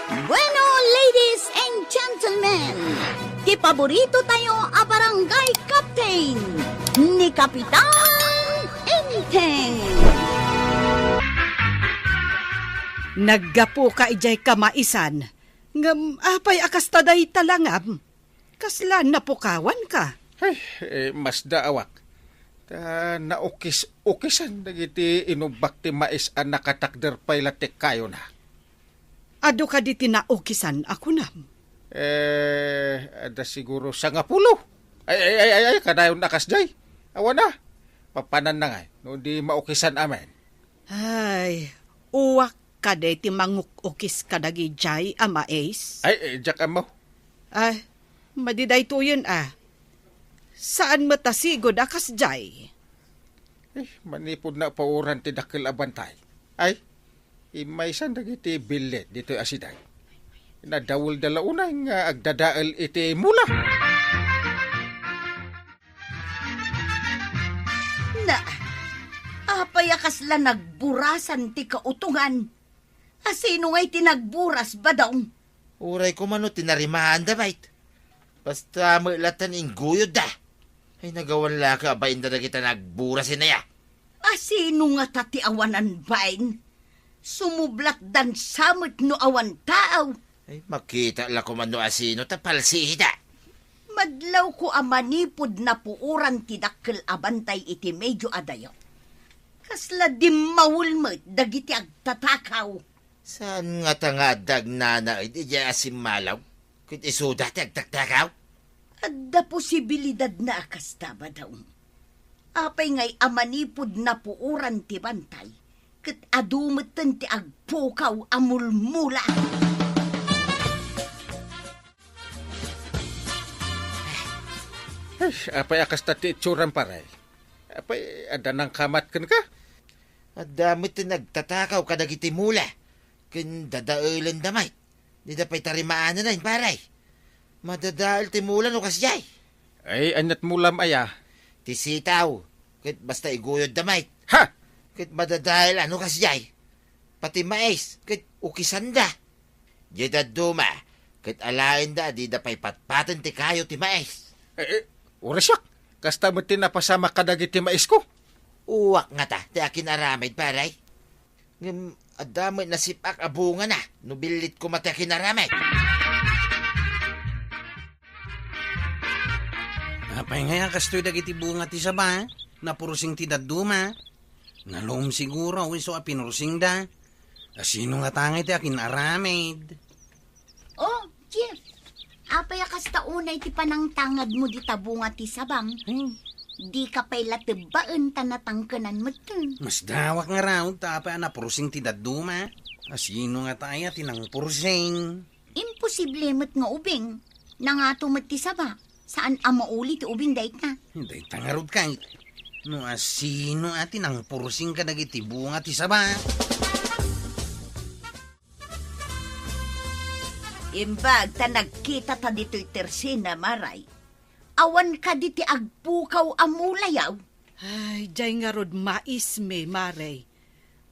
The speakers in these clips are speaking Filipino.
Bueno, ladies and gentlemen, di paborito tayo a barangay captain ni Kapitan Enteng. Naggapo ka ijay kamaisan. Ngam apay akas taday talangam. Kaslan na pukawan ka. Ay, mas daawak. Naukis-ukisan dagiti inubak ti mais an nakatakder pay latik kayo na. Ado ka di tinaukisan ako nam. Ada siguro sa nga pulo. Ay, kadayon nakas jay. Awa na. Papanan na nga. No di maukisan amen. Ay, uwak ka de ti mangukukis ka dagi jay ama ace. Ay, jak mo. Ay, madiday to yun Saan matasigod akas jay? Manipod na pauran ti dakil abantay. Ay, imaysan dagiti bilet dito asiday. Nadawol dalaunay nga agdadaal iti mula. Na, apay akasla nagburasan ti kautungan. Asino nga'y tinagburas ba daw? Uray ko mano tinarimaan da, bait. Basta mailatan inguyod da. Ay nagawan laka abayin da kita nagbura sinaya. Asino nga tati awanan bain? Sumublat dan samot no awan tao. Ay makita la ko mano asino tapalsihi da. Madlaw ko amanipod na puuran ti dakkel abantay iti medyo adayo. Kasla dimawulmet dagiti agtatakaw. Saan nga tangadag nana iti asim malaw? Kit isuda ti agtaktakaw? Adda posibilidad na akasta ba daw? Apay ngay amanipod na puuran ti bantay. Kat adumetan ti agpukaw amulmula. Ay, apay akas tati itsuran paray. Apay, ada nang kamat kan ka? At dami ti nagtatakaw kadagiti mula. Kin dadailan damay. Di da pa'y tarimaan na paray. Madadaal ti mula no kasyay. Ay, anyat mulam aya. Ti sitaw. Kit basta iguyod damay. Ha! Kit madadaal ano kasyay. Pati mais. Kit ukisan da. Di da duma. Kit alain da di da pa'y patpatan ti kayo ti mais. Urasyak. Kasta mo tinapasama kadagiti mais ko. Uwak nga ta. Ti akin aramid paray. Ngam adamay nasipak abunga na. Nubilit ko mati akin aramid. Apay nga kastoy dagiti bunga ti saba, napurusing ti daduma. Nalom siguro, wiso a pinurusing da. Asino nga tangay ti akin aramid. Oh, Jeff. Apay akas taunay ti panang tangad mo di tabunga ti sabang. Di ka pa'y latibaan tanatangkanan mo to. Mas dawak nga raw, tapay napurusing ti daduma. Asino nga tayo tinang purusing. Imposible mo't nga ubing. Nangato mo't ti saba. Saan amauli ti ubing dayt na? Hindi tangarod kay. No asino ati nang purusing ka dagiti bunga ti saba. Imbag ta nagkita ta dito'y tersina maray. Awan ka diti agpukaw amulayaw. Ay, jay nga rod mais me, maray.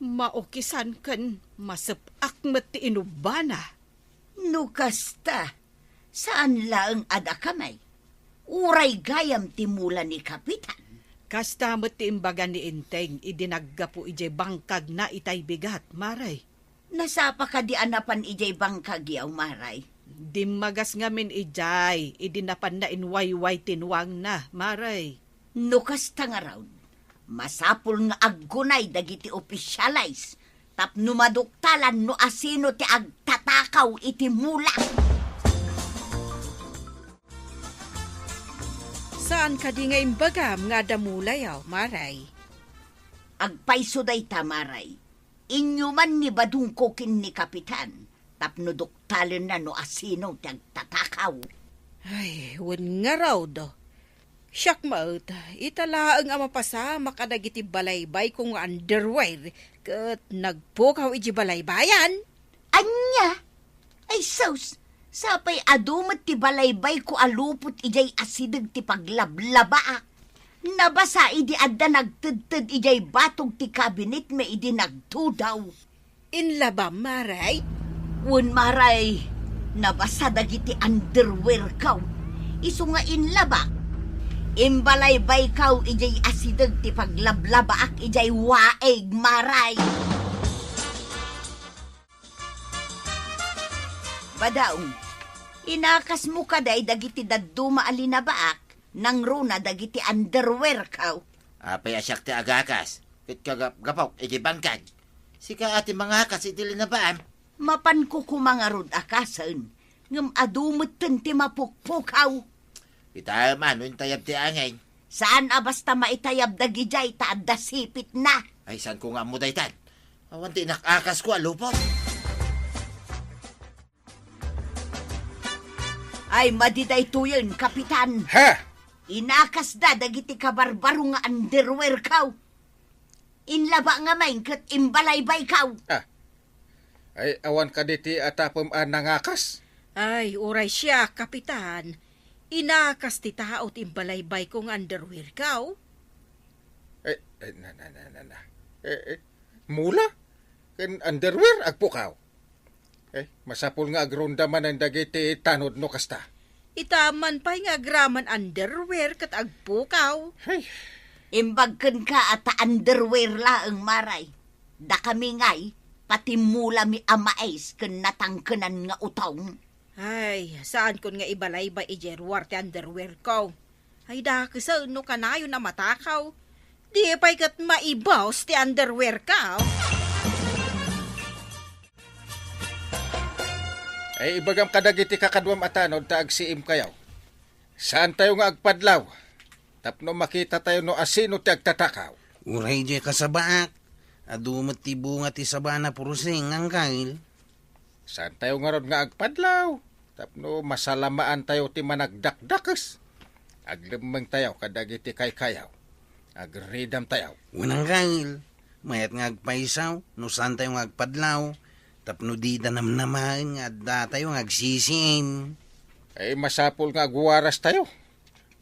Maukisan kan masapak mati inubana. Nukasta, saan laang ada kamay? Uray gayam timula ni Kapitan. Kasta mati imbaga ni Inteng, idinagga po ijay bangkag na itay bigat, maray. Nasapa ka di anapan ijay bangkag yaw maray. Dimagas ngamin ijay, idinapan na inwayway tinwang na, maray. Nukasta nga raw, masapul nga aggunay dagiti opisyalays, tapno maduktalan no asino ti agtatakaw iti mula. Saan ka di nga imbagam nga damulayaw, maray? Agpaiso day tamaray, inyo man ni badungkokin ni Kapitan, tapno duktalan na no asino ti agtatakaw. Ay, wan nga raw do. Siyak maut, italaang amapasama kadagiti balaybay kung underwear, kat nagpukaw iji balaybayan. Anya? Ay sus, sapay adumat ti balaybay ko alupot ijay asidag ti paglablaba. Nabasa idi adda nagtudtud ijay batog ti kabinet me idi nagtudaw. Inlaba, maray? Wen maray, nabasa dagiti underwear kaw. Isu nga inlaba. Imbalaybay kaw ijay asideg ti paglablabaak ijay waeg maray. Badaong, inakas mo kaday dagiti dadduma alinabaak nang runa dagiti underwear kaw. Apay asyak ti agakas. Kit kagapgapaw, bangkag. Sika ati mga akas itili na baan. Mapan ko kumangarod akasan, ngam adumutten ti mapukpukaw. Ita man, nun tayab ti angay. Saan basta maitayab dagijay ta adda sipit na? Ay, saan ko nga mo daytan? Awan ti nakakas ko, alupot. Ay madiday tuyon, kapitan. Ha? Inakas da dagiti kabarbaro nga underwear kaw. Inlaba nga main kat imbalaybay kaw. Ay, awan ka diti atapom nangakas. Ay, uray siya, kapitan. Inakas ti tao timbalaybay kong underwear kaw. Na. Mula? Ken underwear agpukaw. Masapul nga agronda man ang dagiti tanod no kasta. Itaman pa'y nga graman underwear kat agpukaw. Ay, Imbagken ka at underwear laeng maray. Da kami ngay, pati mula mi amais ken natangkenan nga utong. Ay, saan kon nga ibalaybay ijerwar ti underwear kaw. Ay da kisa no kanayo na matakaw. Di pa'y kat maibaws ti underwear kaw. ay ibagam kadagiti kakadwam atanod ta agsiim kayaw. Saan tayo nga agpadlaw? Tapno makita tayo no asino ti agtatakaw. Uray di kasabaak. Adumot ti bunga ti sabana purusing ang kail. Saan tayo nga rod nga agpadlaw? Tapno masalamaan tayo ti managdakdakas. Aglimeng tayo kadagiti kaykayaw. Agridam tayo. Unang kail. Mayat nga agpaisaw. No saan tayo nga agpadlaw. Tapno di danamnamain nga da tayo nga agsisiin. Ay masapul nga agwaras tayo.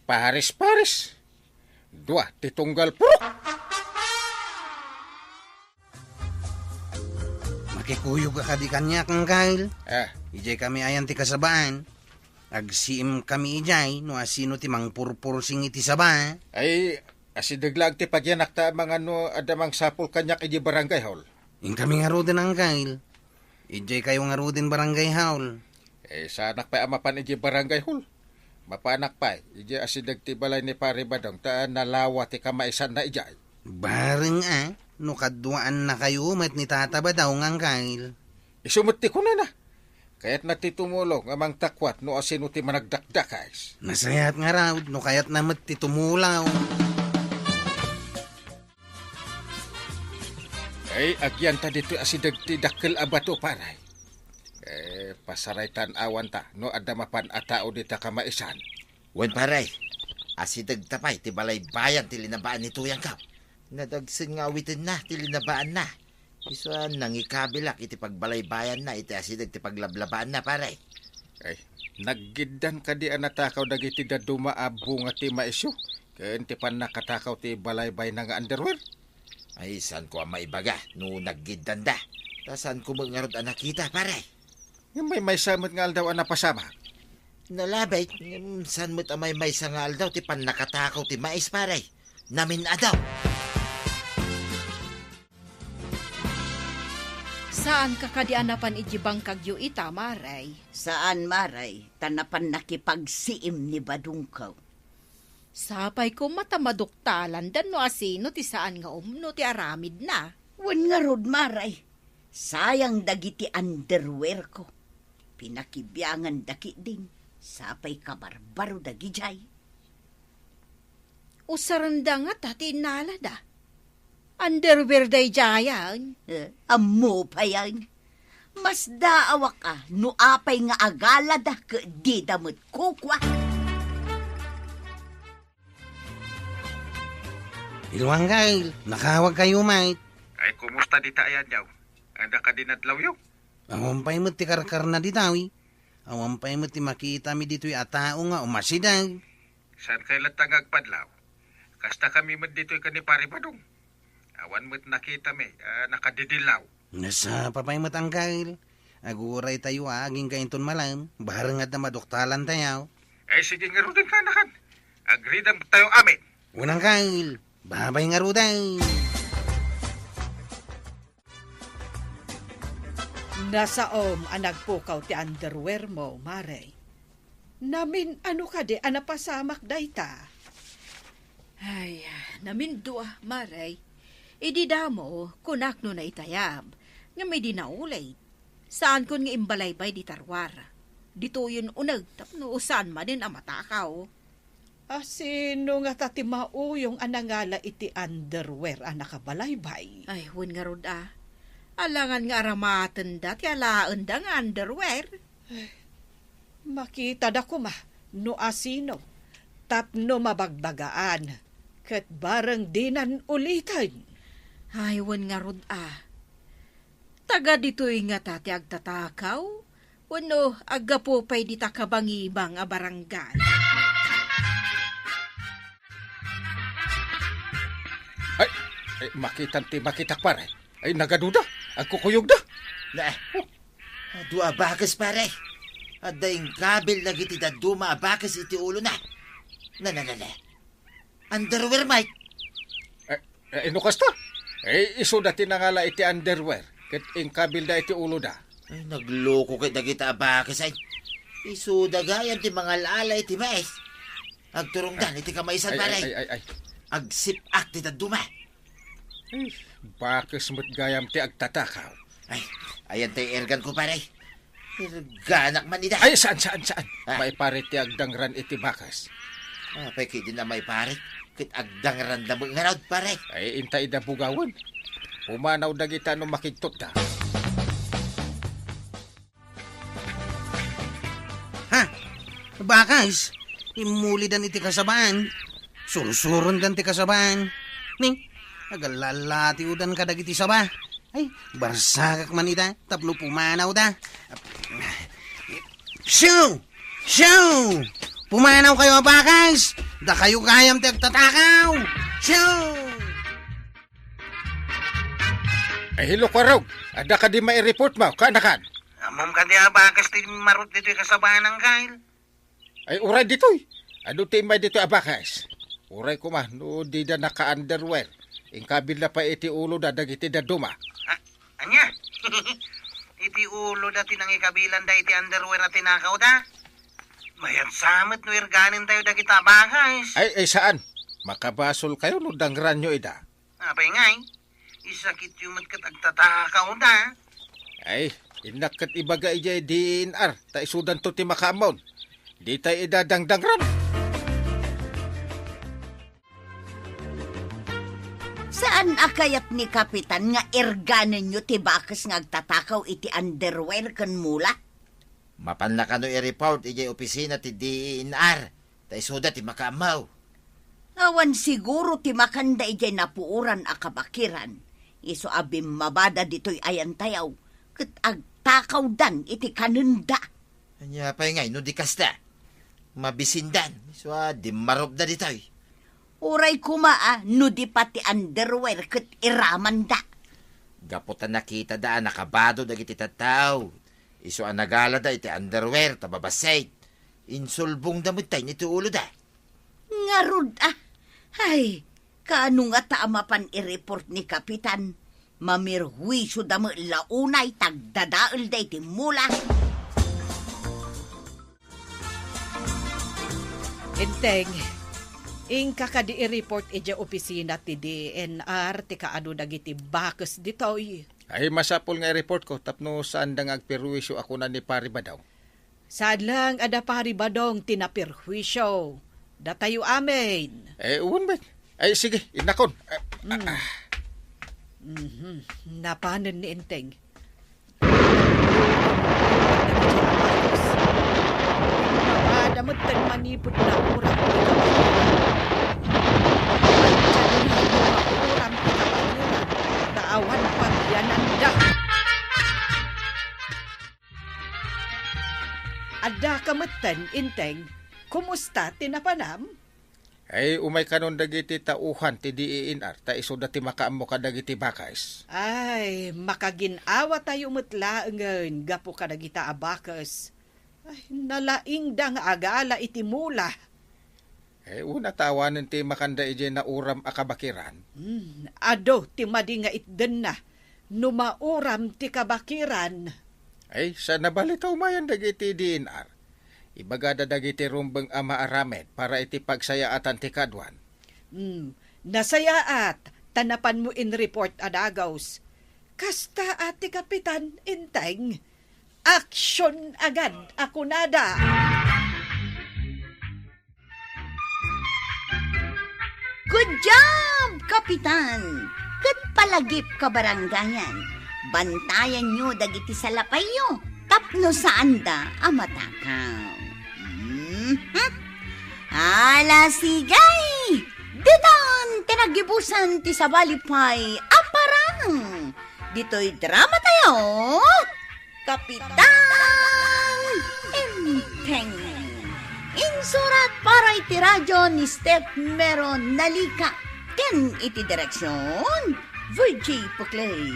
Paris-paris. Dua, titunggal purok. Makikuyog ka di kanya kang kail. Ah, Ijay kami ayan ti kasabaan. Agsiim kami ijay no asino ti mang purpursing iti saba. ay asidaglag ti pagyanak ta mga no adamang sapul kanyak iji barangay hall. Yung kami nga rodin ang kail. Ijay kayo nga rodin barangay hall. Sanak pa amapan iji barangay hall. Mapanak pa, iji asidag ti balay ni pare badong ta nalawa ti kamaisan na ijay. Bareng no kadwaan na kayo met ni tataba daw ngang kail. Isumuti ko na. Kaya't natitumulong amang takwat no asino ti managdakdakais. Nasayat nga raw no kayat na met ti tumulaw. Ay, agyan ta dito asidag ti dakkel abato paray. Pasaray tan-awan ta, no adamapan atao dita kamaisan. Wen paray, asidag tapay ti balay bayan ti linabaan ni Tuyang ka. Nadagsin nga awitin na ti linabaan na. Isa nangikabilak iti pagbalay bayan na iti asidag ti paglablabaan na paray. Ay, naggidan ka di anatakaw dagiti daduma abo nga ti maisyo. Ken ti pan nakatakaw ti balaybay na nga underwear. Ay, saan ko ang maibaga no naggidan da. Ta saan ko mangarod ang nakita paray. Yung may samot nga aldaw ang napasama. Nalabay, saan mo't amay may sangal daw ti pan nakatakaw ti mais paray. Namin adaw. Saan ka kadianapan ijibang kagyo ita, maray? Saan maray, tanapan nakipagsiim ni Badungkaw. Sapay ko matamaduktalan dan no asino ti saan nga umno ti aramid na. Wen nga rod maray, sayang dagiti underwear ko. Pinakibyangan daki din, sapay kabarbaro dagijay. Usaranda nga tati nalada. Underwear day jayan. Amo pa yan. Mas daawa ka, no apay nga agalada ka di damot kukwa. Ilwang kail, nakawag kayo mate. Ay, kumusta di tayan yaw? Ada ka dinadlaw yaw? Awan pa'y mo ti karkar na ditawi. Awan pa'y mo ti makita mi dito'y atao nga umasidag. Saan kay latang agpadlaw? Kasta kami mo dito'y ka ni pare badong. Awan mo't nakita mi, nakadidilaw. Nasa papay mo tangkail. Aguray tayo aging kainton malam. Baharangat na madoktalan tayo. Ay sige nga rin kanakan. Agreed ang tayo amin. Unang kail. Babay nga ruday. Nasaom ang nagpukaw ti underwear mo, Maray. Namin ano ka di, anapasamak dayta. Ay, namin dua, Maray. Idi damo, kunak no na itayab. Nga may dinaulay. Saan kun nga imbalaybay di tarwar. Dito yun unag, tapno saan man din ang matakaw. Sino nga tatimao yung anangala iti underwear ang nakabalaybay? Ay, hun nga rod Alangan nga aramatan da, ti alaan da nga underwear. Makita da ko no asino, tapno mabagbagaan, kat barang dinan ulitan. Ay, wan nga rod Taga dito'y nga tati agtatakaw, wano agapupay di takabangibang a barangay. Ay, makitak pare. Ay, nagaduda. Agkukuyog da. Na, dua abakas pare. At daing kabil na giti daduma abakas iti ulo na. Na. Underwear, Mike. Inukas ta. Ay, iso dati nangala iti underwear. Kat ingkabil da iti ulo da. Ay, nagloko kay dagita abakas ay. Isudagayan ti mga lala iti mais. Agturungdan iti kamaisan pare. Ay. Agsipak ti daduma. Ay, bakas mo't gayam ti agtatakaw. Ay, ayan tayo ergan ko pare. Erganak man ida. Ay, saan? May pare ti agdangran iti bakas. Pwede din na may pare. Kit agdangran na mga raud pare. Ay, intay da bugawan. Pumanaw da kita no makigtot da. Ha? Bakas, imulidan iti kasabaan. Surusuron dan ti kasabaan. Ning, agalalati udan ka dagiti saba. Ay, barsagak man ita, tapno pumanaw da. Shoo! Pumanaw kayo, bakas! Da kayo kayam ti agtatakaw! Shoo! Ay, hilo ka raw. Ada ka di mai-report mo, kanakan. Amom ka di abakas ti marot dito kasabaan ng kail. Ay, uray dito'y. Ano ti may dito abakas? Uray ko no di da naka-underwear. Ingkabil na pa iti ulo da dagiti da duma. Anya? Iti ulo dati nang ikabilan da iti underwear at tinakaw da. Mayan samot no irganin tayo da kita bakas. Ay, saan? Makabasol kayo no dangran nyo ida. Apay ngay, isakit yung matkat agtatakaw da. Ay, inakat ibaga ijay DNR. Ta isudan to ti makamon. Di tayo idadangdangran. Saan akayat ni Kapitan nga erganan nyo ti bakas nga agtatakaw iti underwear kan mula? Mapan na kano i-report ijay opisina ti DNR. Tay suda ti makamaw. Awan siguro ti makanda ijay napuuran a kabakiran. Iso abim mabada dito'y ayan tayaw. Kat agtakaw dan iti kanunda. Anya pa ngay no di kasta. Mabisindan. So di marob da ditoy. Uray kumaa no di pati underwear kat iraman da. Gaputan nakita da nakabado dagiti tattaw. Iso ang nagala da iti underwear tababasay. Insulbong damot tayo nito ulo da. Ngarud Ay, kaano nga taamapan i-report ni Kapitan? Mamirhuisyo da mo launay tagdadaal da iti mula. Enteng, ingka ka di i-report ija opisina ti DNR ti kaano dagiti bakas ditoy. Ay, masapol nga i-report ko. Tapno saan da nga agperwisyo ako na ni pari ba daw? Saan lang ada pari badong tinapirhuisyo. Datayo amin. Uwan ba? Ay, sige, inakon. Napanan ni Enteng. Mapadamot kan manipod na urang Taawan pagyananda. Ada kamatan, Enteng. Kumusta tinapanam? Ay, umay kanon dagiti tauhan ti DENR, ta iso dati makaamo ka dagiti bakais. Ay, makaginawa tayo mutlaengen, gapo ka dagita abakas. Ay, nalaing da nga agala iti mula. Una tawanan ti makanda ije na uram akabakiran. Ado, ti madi nga itden na, numauram ti kabakiran. Ay, sa nabalitaw mayan dagiti DENR. Ibagada dagiti rumbeng ama aramet para iti pagsayaatan ti kadwan. Nasayaat, tanapan mo in report adagaws. Kasta ati kapitan inteng, aksyon agad ako nada. Good job, Kapitan! Kat palagip ka barangayan. Bantayan nyo dagiti salapayo. Tapno saan da amatakaw. Ala sigay! Ditan tinagibusan ti sabalipay aparang. Dito'y drama tayo. Kapitan Inteng. Insurat para iti radyo ni Steph Meron Nalika. Ken iti direksyon Virgie Puclay.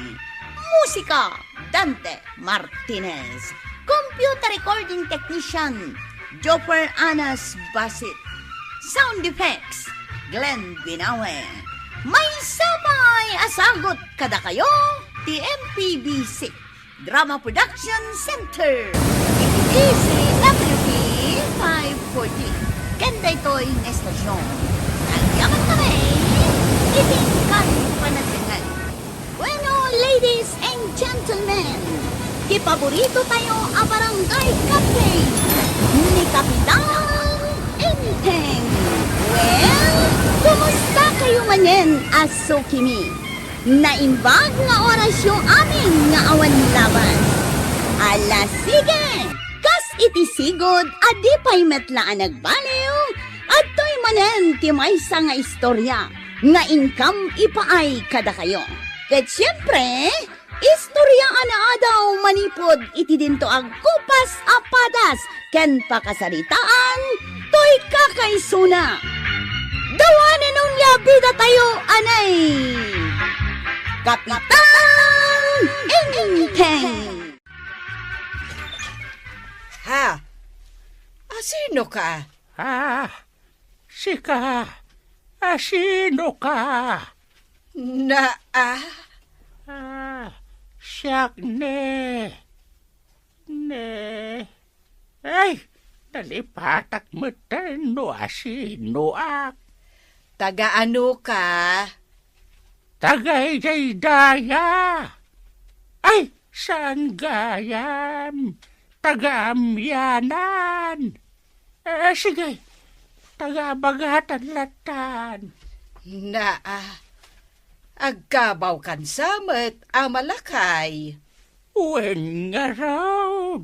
Musika Dante Martinez. Computer recording technician Jopper Anas Basit. Sound effects Glenn Binawe. May sabay asagot kada kayo ti MPBC Drama Production Center. ITDC WP 540. Kenda ito'y estasyon. Nagyaman kami. Itingkan panatingan. Bueno, ladies and gentlemen, ipaborito tayo a barangay cafe ni Kapitan Inteng. Well, kumusta kayo ngayon, aso kimi? Naimbag nga oras yung amin nga awan laban. Ala sige, kas iti sigod, adi pa'y metlaan nagbaliw, at to'y manen ti maysa nga istorya, nga income ipaay kada kayo. Ket siyempre, istorya ana adaw manipod iti dinto ag kupas apadas, ken pakasaritaan, to'y kakaisuna. Dawanan nung yabida tayo, anay! Kapitan Inteng! Ha? Sino ka? Sika. Sino ka? Siyak ne. Ay, nalipatak mo no asino ak. Taga-ano ka? Tagay-day-daya. Ay, saan gayam? Taga-amyanan. Sige, taga-bagatan latan. Agkabaw kan samet, amalakay. Wen nga raw.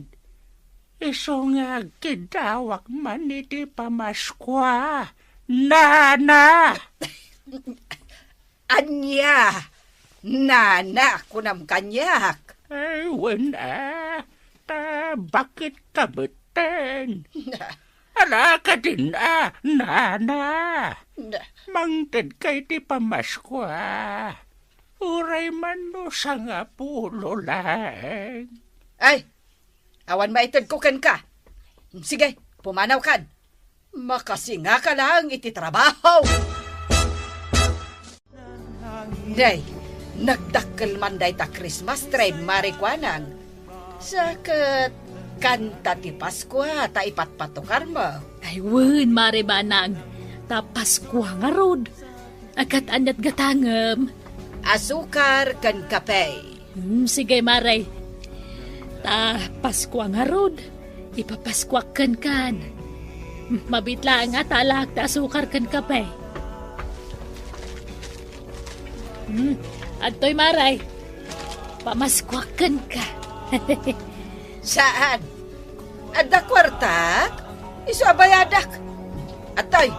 Iso nga kidawak man iti pamaskwa. Nana! Anya! Nana, kunam kanyak. Ay, wen bakit kabuten? Ala ka din Nana! Mangted kay ti pamaskwa. Uray man no sa nga pulo lang. Ay, awan maitid ko ken ka. Sige, pumanaw kan. Makasinga ka lang iti trabaho. Day, nagdakkel man day ta Christmas tree marikwanang. Sakat kanta ti Pasko ta ipatpatukar mo. Ay, wen, mare banag. Tapas ko nga rod. Akat anat gatangam. Asukar kan kape. Sige, mare. Tapas ko nga rod. Ipapaskwak kan. Mabitla nga talak ta asukar kan kape. Adtoy, maray. Pamaskwak ka. Saan? Adda kwartak? Isu abayadak. Atay.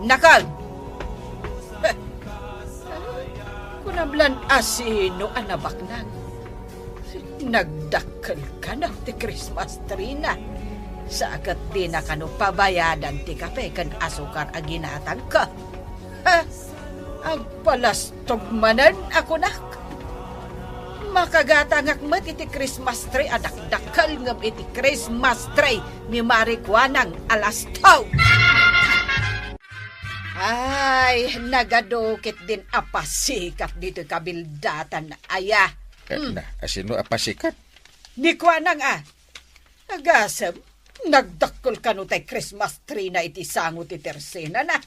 Nakal. Kunablan asino anabak nang. Nagdakkel ka na ti Christmas tree na. Sa akat di na kano pabayadan ti kape kan asukar a ginatang ka. Ha? Agpalastog manan ako nak. Makagatangak mat iti Christmas tree adakdakal ngam iti Christmas tree ni Marikwanang alastaw. Ay, nagadukit din apasikat dito kabildatan aya. Asino apasikat? Di kwa nang nagasam, nagdakol ka no tay Christmas tree na iti sangot iti tersena na.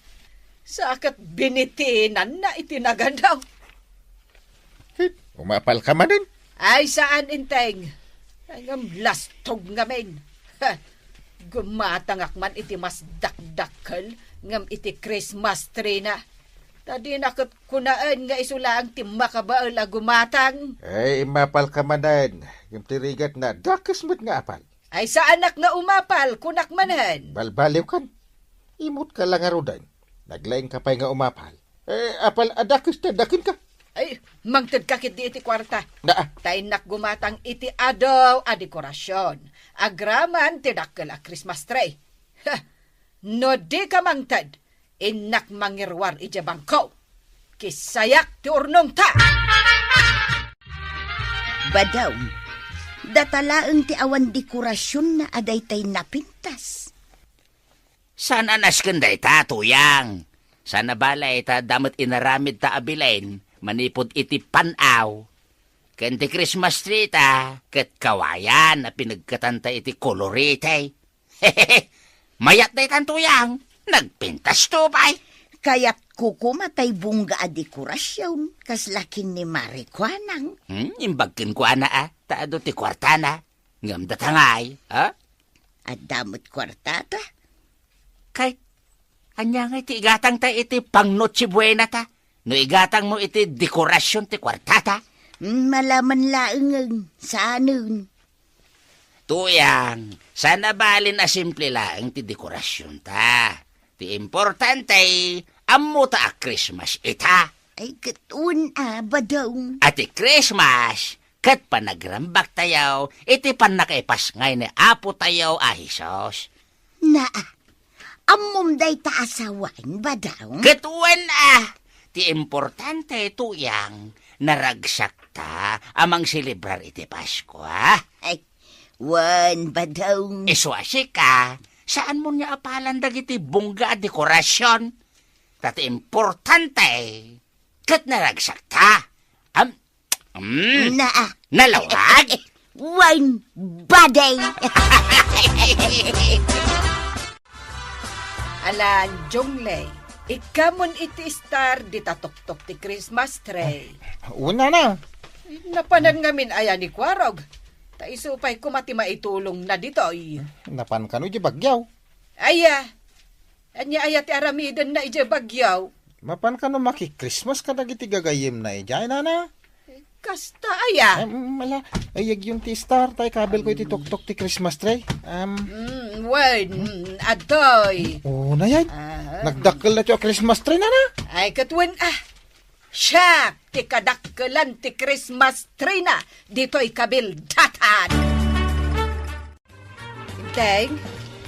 Sakat binitinan na iti nagadaw. Umapal ka man din. Ay, saan inteng? Ay, ngam lastog ngamin. Gumatangak man iti mas dakdakal ngam iti Christmas tree na. Tadi nakot kunaan nga isulaang ti makabaal a gumatang. Ay, umapal ka man din. Yung tirigat na dakas mo't nga apal. Ay, sa anak nga umapal, kunak manan. Balbaliw kan. Imot ka lang arudan. Naglaing ka pa nga umapal. Apal adakas ta dakin ka. Ay, mangtid kakit di iti kwarta. Naa. Tainak gumatang iti adaw a dekorasyon. Agraman tidakkel a Christmas tree. No di ka mangtid, inak mangirwar ija bangkaw. Kisayak ti urnong ta. Badaw, datalaang ti awan dekorasyon na aday tay napintas. Sana naskenday ta, tuyang. Sana balay ta damat inaramid ta abilain. Manipod iti panaw. Kanti Christmas tree ta, kat kawayan na pinagkatanta iti kolorite. Hehehe, mayat day tantuyang, nagpintas to pa'y. Kaya't kukumatay bungga a dekorasyon, kaslakin ni Marikwanang. Imbagkin ko ana taado ti kwartana. Ngam datangay, ha? At damot kwartata. Kay, anya nga iti igatang ta iti pang Noche Buena ta. No igatang mo iti dekorasyon ti kwartata. Malaman laeng saanon. Tuyang, sana balin na simple lang ti dekorasyon ta. Ti importante, ammo ta a Christmas ita. Ay katun badaw. At ti Christmas, kat panagrambak tayaw, iti panakaipas ngay ni Apo tayaw ahisos. Naa, amom day taasawan badaw. Katuan ti importante tuyang, naragsak ta amang silibrar iti Pasko, Ay, wan badaw. Iswasi ka, saan mo niya apalan dagiti bungga at dekorasyon? Tati importante, kat naragsak ta. Naa. Nalawag? Wan baday. Alan, Jonglei, ikamon iti star di tatoktok ti Christmas tree. Una na. Napanan ngamin aya ni Kwarog. Taisupay kumati maitulong na ditoy. Napan ka no di bagyaw. Aya, anya aya ti aramidan na ija bagyaw. Mapan ka no maki-Christmas ka dagiti gagayim na ijay na. Kasta aya. Mala, ayag yung ti star, tay kabel ko iti tok-tok ti Christmas tree. Wen, adoy. Na yan. Nagdakkel na tiyo Christmas tree na. Ay katwen siya, ti kadakkelan ti Christmas tree na, dito'y kabildatan. Inteng,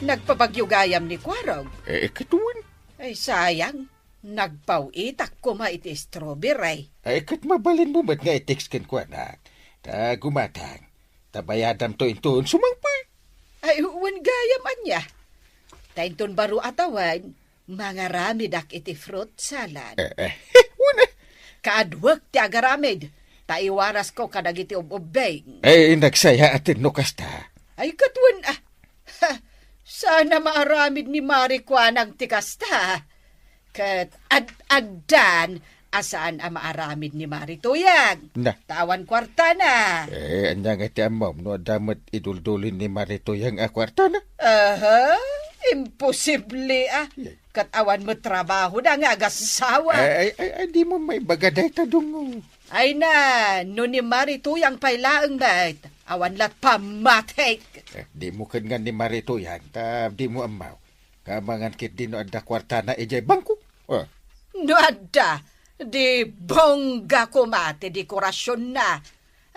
nagpabagyo gayam ni Kwarog. Katuan. Ay sayang, nagpawitak kuma iti strawberry. Kat mabalin mo ba't nga i-text kin ko anak. Ta gumatang. Tabayadam to intoon sumangpay. Ay uwan gayam anya. Tainton baro atawan, mga ramidak iti fruit salad. Una. Kaadwag ti agaramid, taiwaras ko kadagiti ububeng. Nagsaya atin no kasta. Ay katwan sana maaramid ni Marikwanang tikasta. Kat ad-addan, asaan ang maaramid ni Marituyang? Na. Tawan kwarta na. Anya nga ti amam no damat iduldulin ni Marituyang akwarta na. Imposible Kat awan mo trabaho na nga agasawa. Di mo may bagaday tadong. Ay na, no ni Marituyang pailaang bait. Awan lat pamatik. Di mo kan nga ni Marituyang, di mo amaw. Kamangan kit di no adda kwarta na ijay bangko. No adda, di bongga kumate dekorasyon na.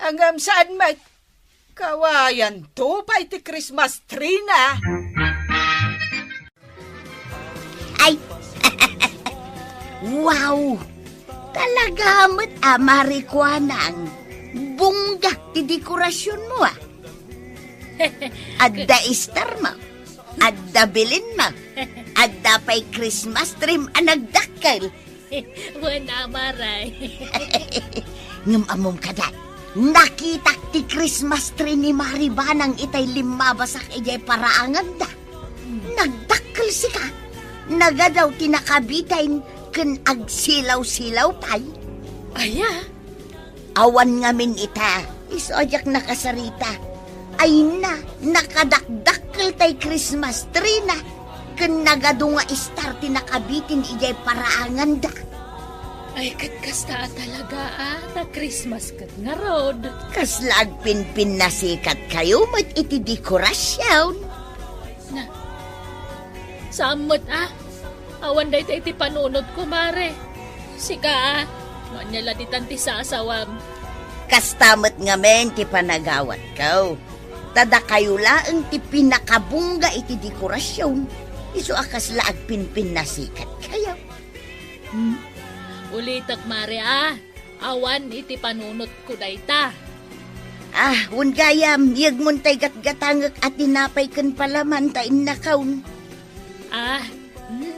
Hanggang saan Kawayan to pa iti Christmas tree na. Ay, wow! Talaga mo't Marikwanang bunga ti dekorasyon mo Adda istar mo, adda bilin mo, adda pa'y Christmas tree nagdakkel. Wala, Maray. Ngam amom kadat, nakita ti Christmas tree ni Maribanang itay limabasak ijay paraangan da. Nagdakkel si ka, nagadaw tinakabitain ken agsilaw-silaw pay. Aya, Awan ngamin ita, isojak nakasarita. Ay na, nakadakdakkel tay Christmas tree na. Ken nagadunga istar tinakabitin ijay paraangan da. ay katkasta talaga na Christmas kat nga rod. Kaslag pinpin na sikat kayo mat iti dekorasyon. Na, samot awan day iti panunod ko, Mare. Sika manyala di tanti sasawam. Kastamot ngamen ti panagawat kaw. Tada kayo laeng ti pinakabungga iti dekorasyon. Iso akas laag pinpin na sikat kayo. Ulitak, Mare, awan iti panunod ko dayta. Wan gayam, yagmon tay gatgatangak at tinapay ken palaman tain nakaun.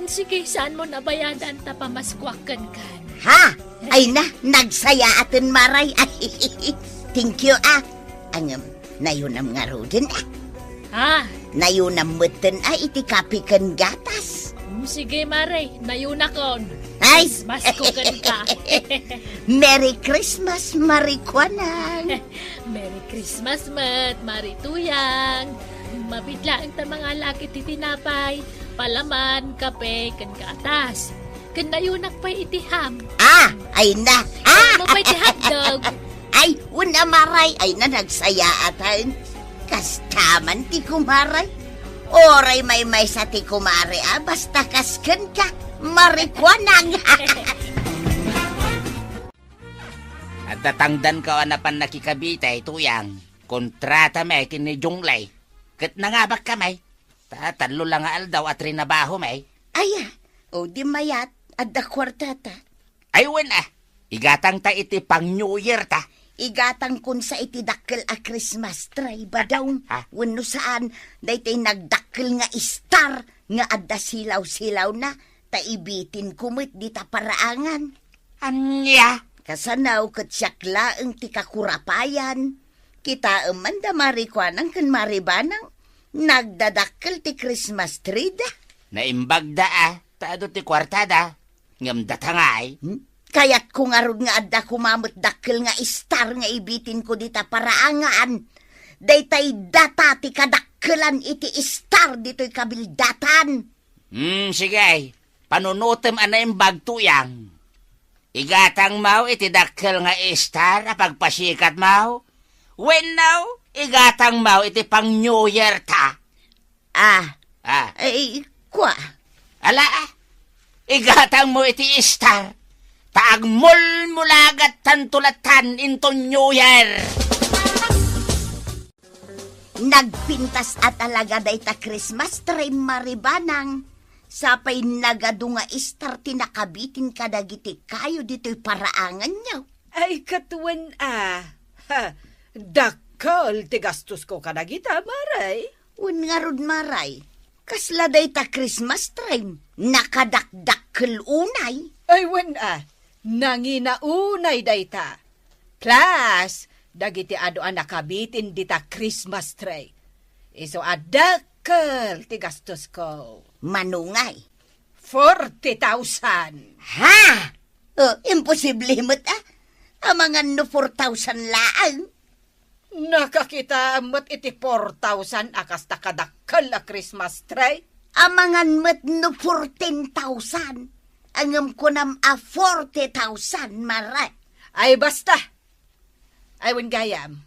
Sige, saan mo nabayadan ta pamaskwakan kan? Ha? Ay na, nagsaya atin maray. Ay, thank you Angam, nayunam nga rodin Nayunam mutin iti kapikan gatas. Sige, Mare, nayunakon. Ay, Maskokan ka. Merry Christmas, Marikwanang. Merry Christmas, Mari Tuyang. Mabidlaan ta mga laki titinapay, palaman, kape, kan kaatas. Kan nayunak pa itiham. Ay na. Ano pa iti hotdog? Ay, una maray. Ay na, nagsaya atan. Kastaman ti kumaray. Oray may sa ti kumari, basta kasken ka, Marikwanang. At tatangdan ka anapan nakikabitay, Tuyang. Kontrata may kini Junglay. Kat nangabak ka may. Tatalo lang nga aldaw at rinabaho may. Aya, di mayat, adda kwartata. Ay wala. Igatang ta iti pang New Year ta. Igatang kun sa iti dakkel a Christmas tree ba daw? Wano saan, daytay nagdakkel nga istar nga adda silaw-silaw na, taibitin kumit di ta paraangan. Anya? Kasanaw kat siyakla ang tikakurapayan. Kita da Marikwanang kan Maribanang, nagdadakkel ti Christmas tree da. Naimbag da taado ti kwartada. Ngam datangay. Kaya't kung arod nga adda kumamot dakkel nga istar nga ibitin ko dita paraangan. Daytay data ti kadakkelan iti istar dito'y kabildatan. Sige. Panunutem anaimbag, Tuyang. Igatang mau iti dakkel nga istar apagpasikat mau. When now, igatang mau iti pang New Year ta. Ay, kwa. Ala, igatang mo iti istar. Taagmul-mulagat tantulatan into New Year. Nagpintas at alaga dayta Christmas tree Maribanang. Sapay nagadunga istar tinakabitin kadagiti kayo dito'y paraangan niyo. Ay katuan dakkel ti gastos ko kadagita, Maray. Nga rod maray, kasla dayta Christmas tree, nakadakdakkel unay. Ay nanginaunay dayta. Plus, dagiti ado nakabitin dita Christmas tree. Iso adakkel ti gastos ko. Manungay. 40,000. Ha? Imposible mo't Amangan no 4,000 laang. Nakakita mo't iti 4,000 akas takadakkel a Christmas tree. Amangan mo't no 14,000. Angam ko nam 40,000 maray. Ay basta. Ay gayam.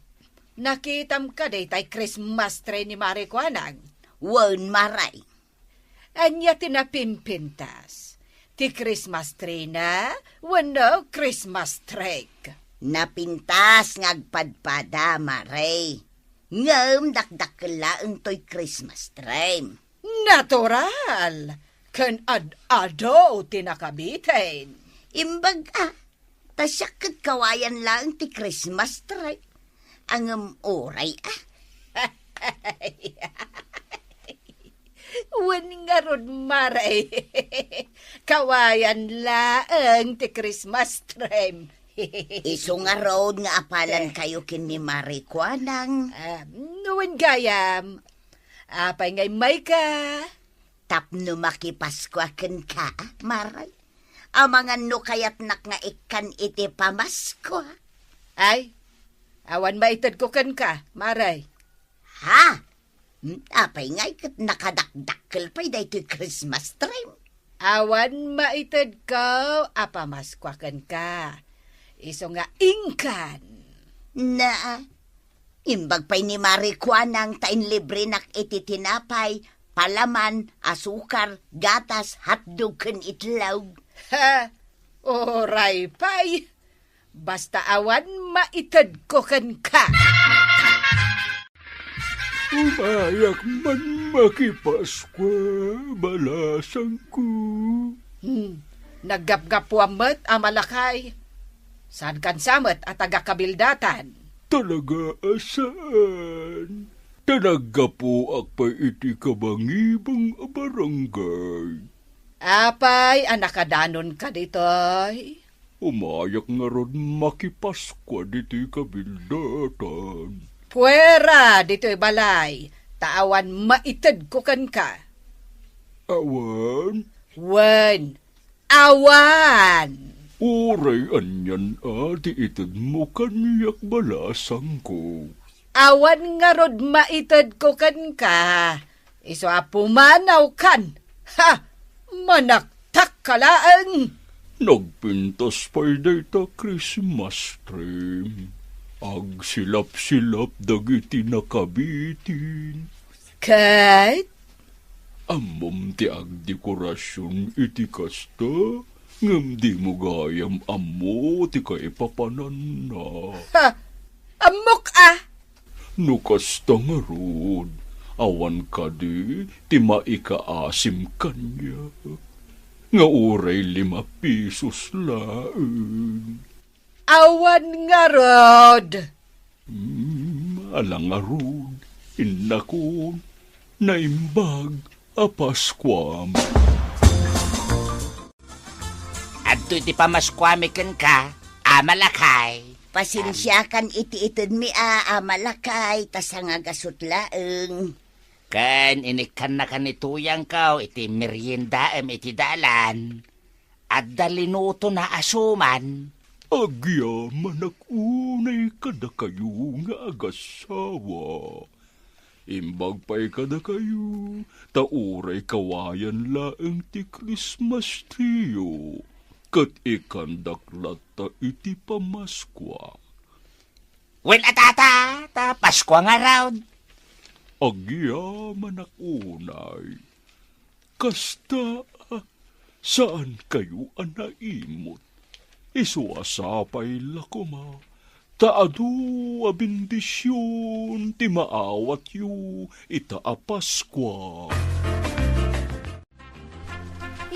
Nakitam ka tay Christmas tree ni Marikwanang. Wan maray. Anya tinapimpintas. Ti Christmas tree na, wano Christmas tree. Napintas ngagpadpada maray. Ngam dakdakelaang to'y Christmas tree. Natural. Ken ad-ado tinakabitin. Imbag tasyak kawayan lang ti Christmas tree. Ang oray Wen nga rod maray. Kawayan laeng ti Christmas tree. Iso nga road nga apalan kayo kin ni Marie Kwanang. Nuwen gayam. Apay ngay may ka. Tapno makipaskwaken ka, Maray. Amangan no kayat nak nga ikan iti pamasko. Ay, awan maitad ko kan ka, Maray. Ha? Apay nga ikat nakadakdakkel pa'y dahito Christmas tree. Awan maitad ko, apamaskwakan ka. Iso nga ingkan. Na, imbag pa'y ni Marie Kwanang tain libre nak iti tinapay, palaman, asukar, gatas, hotdog, ken itlog. Ha, oray pay. Basta awan maitad ko kan ka. Umayak man makipaskwa, balasan ko. Naggapgapuamet amalakay. Saan kan samet at agakabildatan? Talaga asaan? Talaga po akpay iti kabangibang barangay. Apay, anakadanon ka ditoy. Umayak nga ron makipaskwa diti kabildatan. Puwera, dito'y balay. Taawan maitad ko kan ka. Awan? Wen, awan. Uray anyan di itad mo kaniyak balasang ko. Awan nga rod maitad ko kan ka. Iso pumanaw kan. Ha, manaktak kalaan. Nagpintas pa'y dayta Christmas tree. Ag silap-silap dagiti nakabitin. Kat? Amom ti ag dekorasyon iti kasta. Ngam di mo gayam amo ti kaipapanan na. Ha, amok No kasta nga rod. Awan ka di ti maikaasim kanya. Nga uray 5 pesos laeng. Awan nga rod. Alang nga rod. Inakon. Naimbag apaskwam. Adto iti pamaskwamiken ka, amalakay. Pasensyakan iti-itid mi amalakay, tasang agasutlaeng. Kan inikan na kanituyang kaw, iti meriendaem iti dalan. At dalinuto na asuman. Agyaman akunay kada kayo nga agasawa. Imbag pa'y kada kayo, tauray kawayan laeng ti Christmas trio. Kat ikandaklat ta iti pamaskwa. Wen atata, ta Pasko nga raod. Agyaman akunay. Kasta, saan kayo anaimot? Isuasapay lakuma. Taadu abindisyon ti maawat yu ita a Paskwa.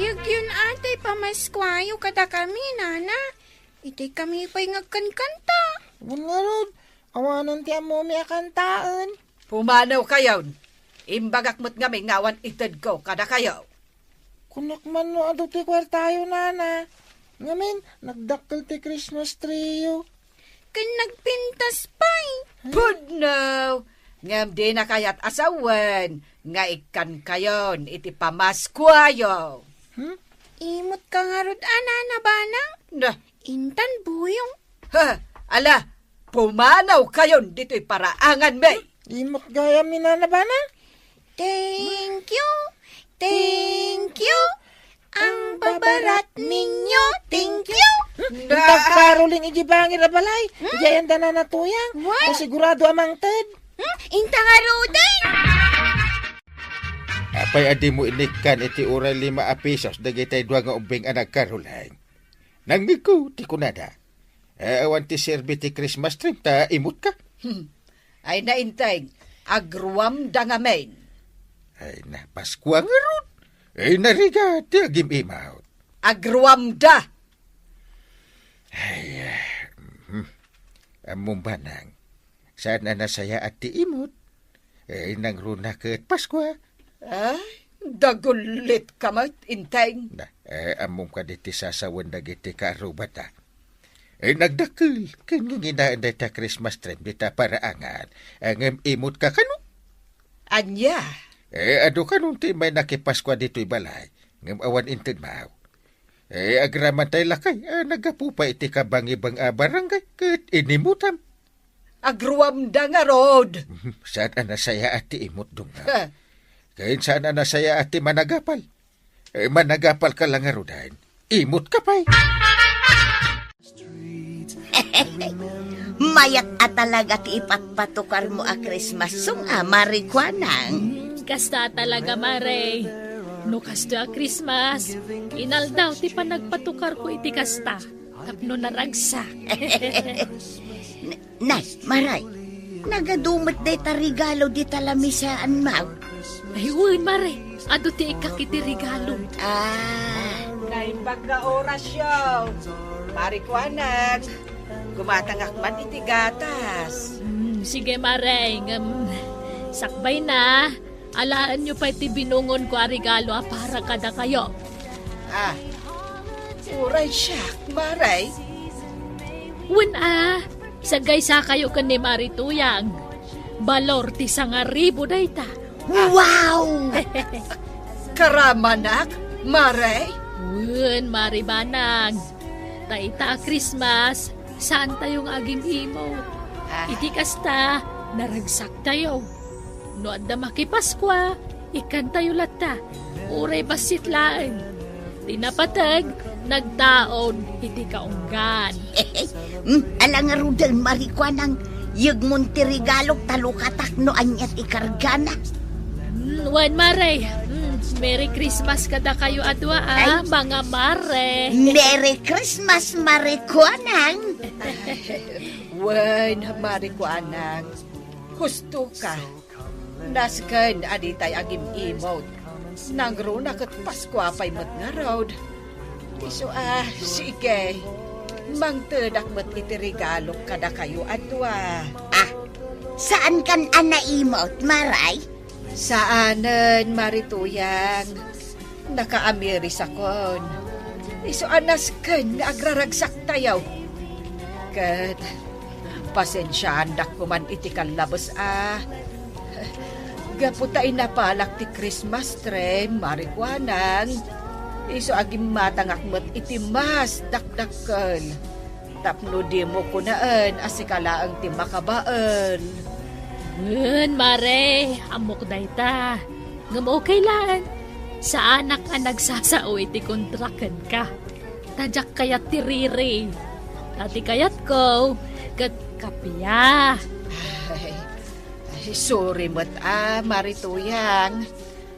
Yun atay pamaskwayo kada kami, nana. Itay kami pa'y ngagkankanta. Bunlarod, awanan ti amo mi akantaan. Pumanaw kayon. Imbagak mo't nga may ngawan itad ko kada kayo. Kunak man no ado ti kwartayo, nana. Ngamin, nagdakkel ti Christmas trio. Kan nagpintas pa'y. Pudnaw. Ngam di na kayat asawan. Nga ikan kayon iti pamaskwayo. Imot ka nga rod, na banang. Na, Intan buyong. ha, ala, pumanaw kayon dito'y paraangan may. Imot gaya mi nanabana. Thank you. Thank you. Ang babarat ninyo. Thank you. Nagkarolin iji bangir na balay. Ijayan da na natuyang. What? Sigurado amang ted. Inta nga rodan. Apay adi mo inikan iti uray 5 pesos dagitay 2 nga ubing anak karulay. Nangmigo ti kunada. Awan ti serbi ti Christmas tree ta imot ka. Ay naintay, agruam da nga main. Ay na, Pasko nga ron. Ay nariga, ti agim imawt. Agruam da! Ay, among banang. Saan na nasaya at ti imot? Ay nangruna kat Pasko. Ay, dagulit ka mat, intay. Na, among ka diti sasawan dagiti karubata. Ay nagdakil, kanyang inaan ta Christmas tree dita paraangan. Ang imot ka kanu? Anya? Ado kanong ti may nakipaskwa dito'y balay. Ngam awan intin maaw. Agraman tayo lakay. Nagapupa iti kabang-ibang barangay. Kat inimutam. Agruam da nga rod. Saan nasaya ati imot dong nga? Kain saan nasaya ati managapal? Managapal ka lang nga rodan. Imot ka pa'y. Mayat at talaga ti ipatpatukar mo a Christmas song marikwanang. Kasta talaga, Mare. No kasto a Christmas, inaldaw ti panagpatukar ko iti kasta. Tapno naragsa. Nay, Maray, nagadumot day ta regalo di talamisaan maw. Ayun, Mare. Ado ti ikakiti regalo. Naimbag nga orasyon. Marikwanag. Gumatangak man iti gatas. Sige, Mare. Sakbay na. Alaan nyo pa iti binungon ko a regalo para kada kayo. Uray siya, Maray. Sagay sa kayo kan ni Marituyang. Balor ti 1,000 dayta. Wow! Karamanak, Maray. Maribanag. Taita Christmas, saan tayong aging imo? Iti kasta, naragsak tayo. No adda makipaskwa, ikan tayo lata. Uray basitlaan. Tinapatag, nagtaon, iti kaunggan. Alang nga rudal marikwanang yagmon ti regalok talukatak no anyat ikargana. Wan Mare, Merry Christmas kada kayo adwa mga Mare. Merry Christmas marikwanang. Wan marikwanang. Husto ka. Nasken aditay agim imot. Nangruna kat Paskwa pa'y mat nga road. Iso sige. Mangtedak mat iti regalo kada kayo adwa. Saan kan anaimot, Maray? Saanen, Marituyang. Nakaamiris akon. Iso nasken agraragsak tayaw. Kat pasensyaan dak kuman iti kalabos Gaputay na palak ti Christmas tree, marikwanang. Iso agim matangak mat iti mas dakdakkel. Tapno di mo kunaan asikalaang ti makabaan. Mare, amok dayta. Ngam okay lang. Sa anak ang nagsasao iti kontrakan ka. Tadyak kayat ti Riri. Tati kayat ko, kat kapiya. Sorry mat Marituyang.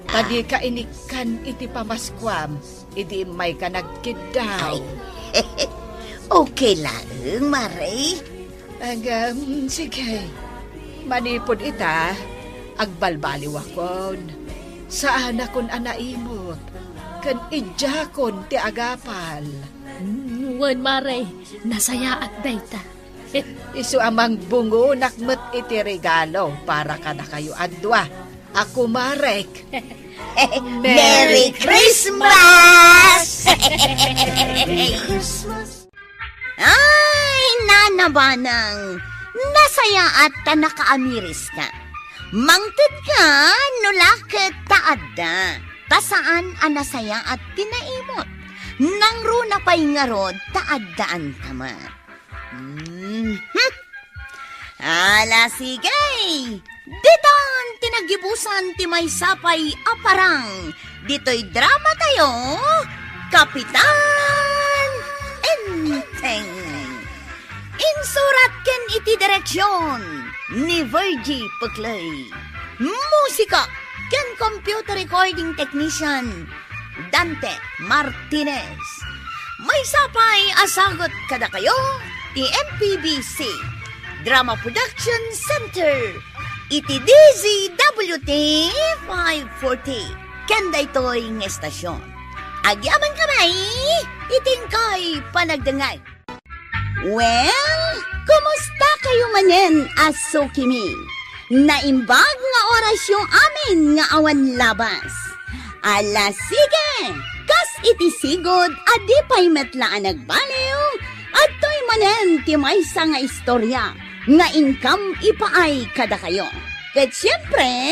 Tadi ka inikan iti pamaskwam. Idi may ka nagkidaw. Okay lang, Maray. Sige. Manipod ita, agbalbaliw akon. Saan akon anaimot? Kan idjakon ti agapal. Wan Mare, nasaya at dayta. Isu amang bungo nakmet iti regalo para kada kayo adwa. Ako Marek. Merry Christmas! Ay, nanabanang. Nasaya at nakaamiris ka. Mangtid ka, nulakit taadda. Tasaan anasaya at tinaimot. Nangruna pa'y ngarod taaddaan tama. Ala sige. Ditan tinagibusan ti may sapay aparang. Dito'y drama tayo. Kapitan Enteng. Insurat ken iti direksyon ni Virgie Puklay. Musika ken computer recording technician Dante Martinez. May sapay asagot kada kayo ti MPBC Drama Production Center. Iti DZWT 540. Kanda ito'y ng estasyon. Agyaman kamay, itingkay panagdangay. Well, kumusta kayo manen, aso kimi? Naimbag nga oras yung amin nga awan labas. Ala sige, kas iti sigod, adi pa'y metlaan nagbaliw, at to'y manen ti maysa nga istorya, nga income ipaay kada kayo. Ket siyempre,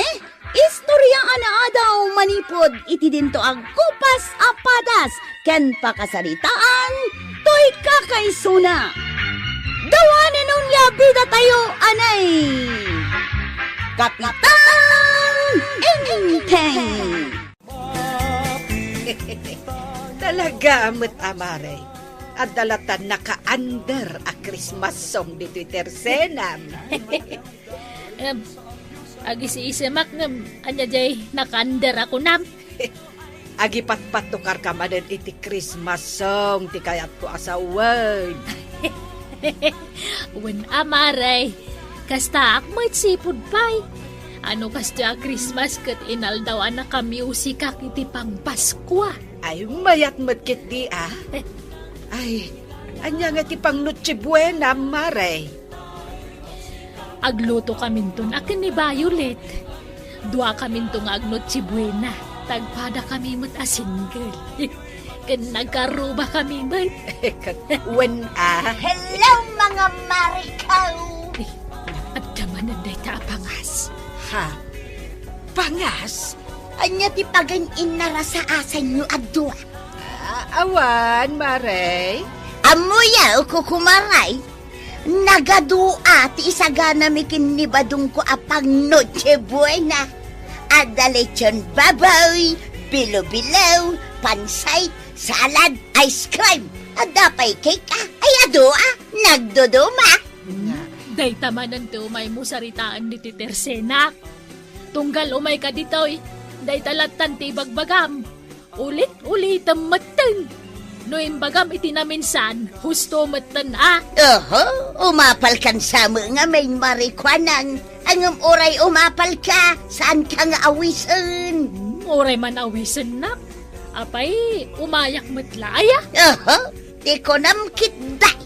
istorya ana daw manipod iti dinto ang kupas apadas, ken pakasaritaan, to'y kakaisuna. Dawanin nun ya bida tayo, anay! Kapitan Ingteng! Talaga amat amare. At dalatan naka-under a Christmas song di Twitter senam. Agi si Isimak anya jay nakander ako nam. Agi patpatukar ka manen iti Christmas song ti kayat ko asawan. Wen amare. Kasta akmo't sipod pa'y. Ano kasta Christmas kat inal daw anak ka musika iti pang Paskwa. Ay, mayat matkit di Ay, anya nga ti pang Noche Buena, mare. Agluto kamin to na ni Violet. Dua kamin to nga Noche Buena. Tagpada kami mat a single. Kan nagkaruba kami mat. When Hello mga marikaw! At damanan day ta pangas. Ha? Pangas? Anya ti pagan inara sa asan nyo adwa. Awan, mare. Amuyaw ko kumaray. Nagadua ti isagana mi kinibadong ko apang Noche Buena. Adalechon baboy, bilo-bilaw, pansay, salad, ice cream. Adapay cake ay adua, nagdodoma. Day tamanan to umay mo saritaan ni Titersenak. Tunggal umay ka ditoy. Day talatan ti bagbagam. Ulit-ulitam matan. No imbagam itinaminsan, husto matan Oho, umapal kan sa mga may marikwanan. Ang oray umapal ka, saan ka nga awisan? Oray man awisan na. Apay, umayak matlaya. Oho, di ko namkit day.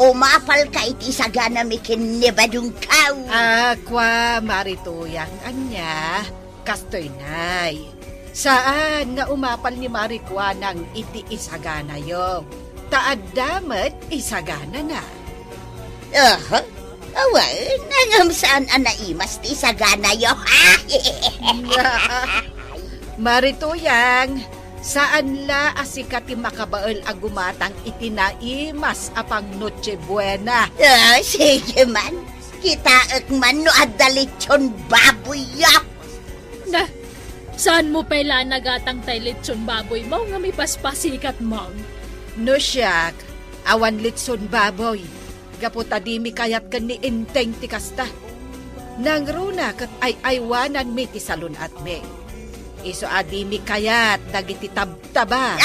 Umapal ka iti sagana mi kinibadong kaw. Kwa marituyang anya, kastoy nay. Saan nga umapal ni Marikwa nang iti isagana yo? Taad damat isagana na. Awan, nangam saan anaimas ti isagana yo? Marituyang, saan la asikati makabael agumatang itinaimas apang Noche Buena? Sige man, kita man no adalitson baboy yap. Na, saan mo pala nagatang tay litson baboy mo nga may paspasikat mo? No siyak, awan litson baboy. Gaputadimi kayat kan ni Inteng ti kasta. Nang runa kat ay aywanan mi ti salun at me. Iso adimi kayat dagiti tabtaba.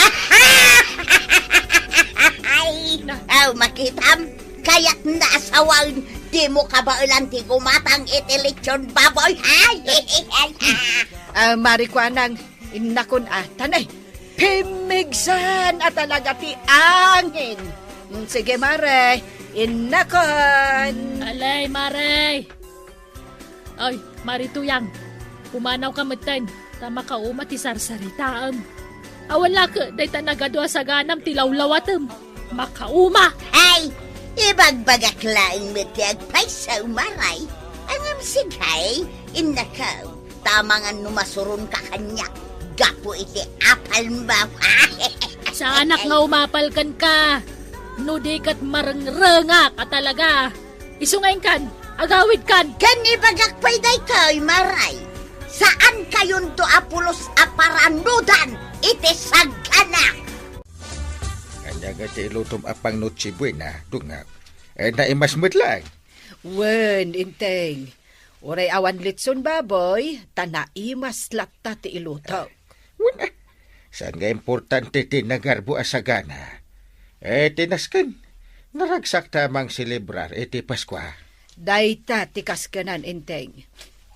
Ay, makitam, kayat naasawang di mo kabailan ti gumatang itilitsyon baboy. Marikwanang, inakon tanay, pimigsan at talaga ti angin. Sige mare, inakon. Alay, mare. Ay, marituyang, pumanaw ka matan. Tama ka ti sarsaritaan. Awala ka, day tanagadwa sa ganam tilawlawatem. Makauma. Ay, ibagbagak laing mitiag paysaw maray. Angam sigay, inakaw. Tamangan numasuron ka kanya. Gapo iti apal mbaw. Sa anak nga umapalkan ka. No di kat marangrenga ka talaga. Isungayin kan, agawid kan. Kanibagak pay day ko'y maray. Saan kayon to apulos aparanudan? Iti sagana. Kanya nga ti ilutom apang Noche Buena, dungap. Naimas mo't lang. Wen, Inteng. Uray awan litson baboy, tanaimas latta ti iluto. Wala. Saan nga importante ti nagarbo asagana? Tinaskan. Naragsak tamang celebrar iti Paskwa. Dayta tikas kanan inteng.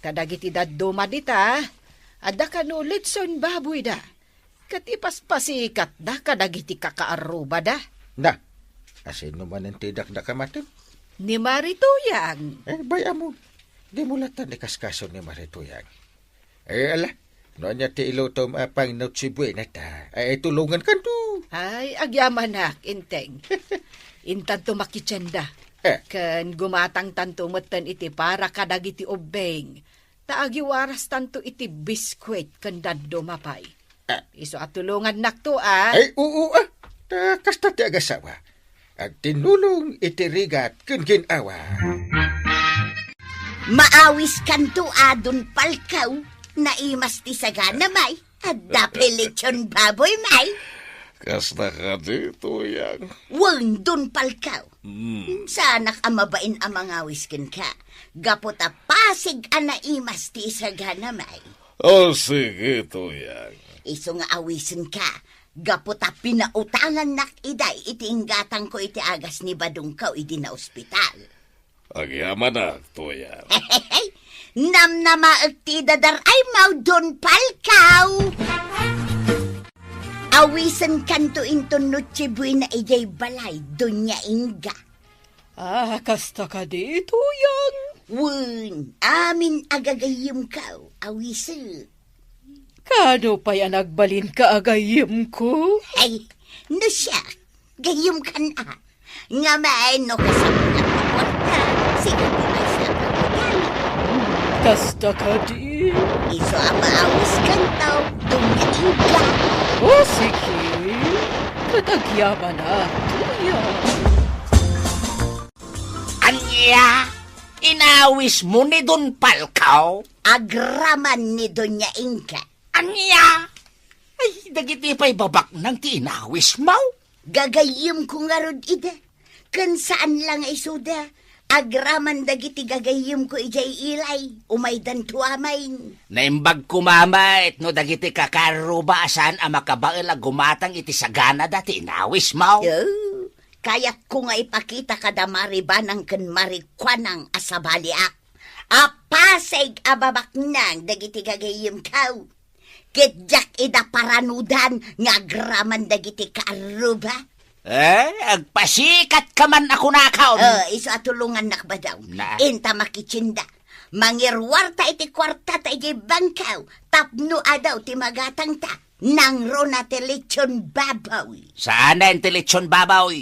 Kadagiti daduma dita, ada kanulit son baboy da. Katipas-pasikat da kadagiti kakaaruba da. Na, asin naman ang tidak na kamatin? Ni Marituyang. Baya mo, di mo latan ikaskaso ni Marituyang. Ala, no niya ti ilutom apang nautsibuy na ta. Tulungan ka to. Ay, agyaman na, inteng. Intan to makitsenda. Kan gumatang tanto matan iti para kadagiti ubeng. Taagi waras tanto iti biskwit kan daddo mapay. Iso at tulungan nakto Ay, oo kasta ti agasawa. At tinulong iti rigat kan ginawa. Maawis kanto adon palkaw. Naimas ti sagana may. At dapelechon baboy may. Kasta ka dito yan. Wang dun palkaw. Sanak amabain amangawis ken ka. Gapot a pasig anaimas ti sagana may. Sige to yan. Iso nga awisen ka. Gapot a pinautangan nak iday iti inggatang ko iti agas ni Badungkaw iti na ospital. Agyaman na to yan. Namnama ti dadar ay mau dun palkaw. Awisan kanto inton nutsibuy na ijay balay dunya inga. Kasta ka dito yan. Wun, amin agagayim ka, awisan. Kano pa yan nagbalin ka agayim ko? Ay, no siya, gayim ka na. Nga may no kasama na kaporta, sige ko may sa pagkagali. Kasta ka di. Iso ang maawis kanto, dunya inga. Sige. Katagyaman na. Anya, inawis mo ni Don Palkaw? Agraman ni Donya Inka. Anya, ay dagiti pa'y babak ng tinawis mo? Gagayim ko nga rod ida. Kan saan lang ay suda. Agraman dagiti gagayim ko ijay ilay. Umaydan tuamain. Naimbag kumamait no dagiti kakaruba asan ang makabail a gumatang iti sagana dati inawis mo. Kaya't ko nga ipakita kada maribanang kan marikwanang asabaliak. Apasig ababak nang dagiti gagayim kaw. Kitjak ida paranudan nga agraman dagiti kaaruba. Agpasikat ka man ako nakaon. Iso atulungan nakba daw. Na. Inta makitsinda. Mangirwarta iti kwarta ta iti bangkaw. Tapno adaw ti magatang ta. Nangro na ti lechon babaw. Saan na yung lechon babaw?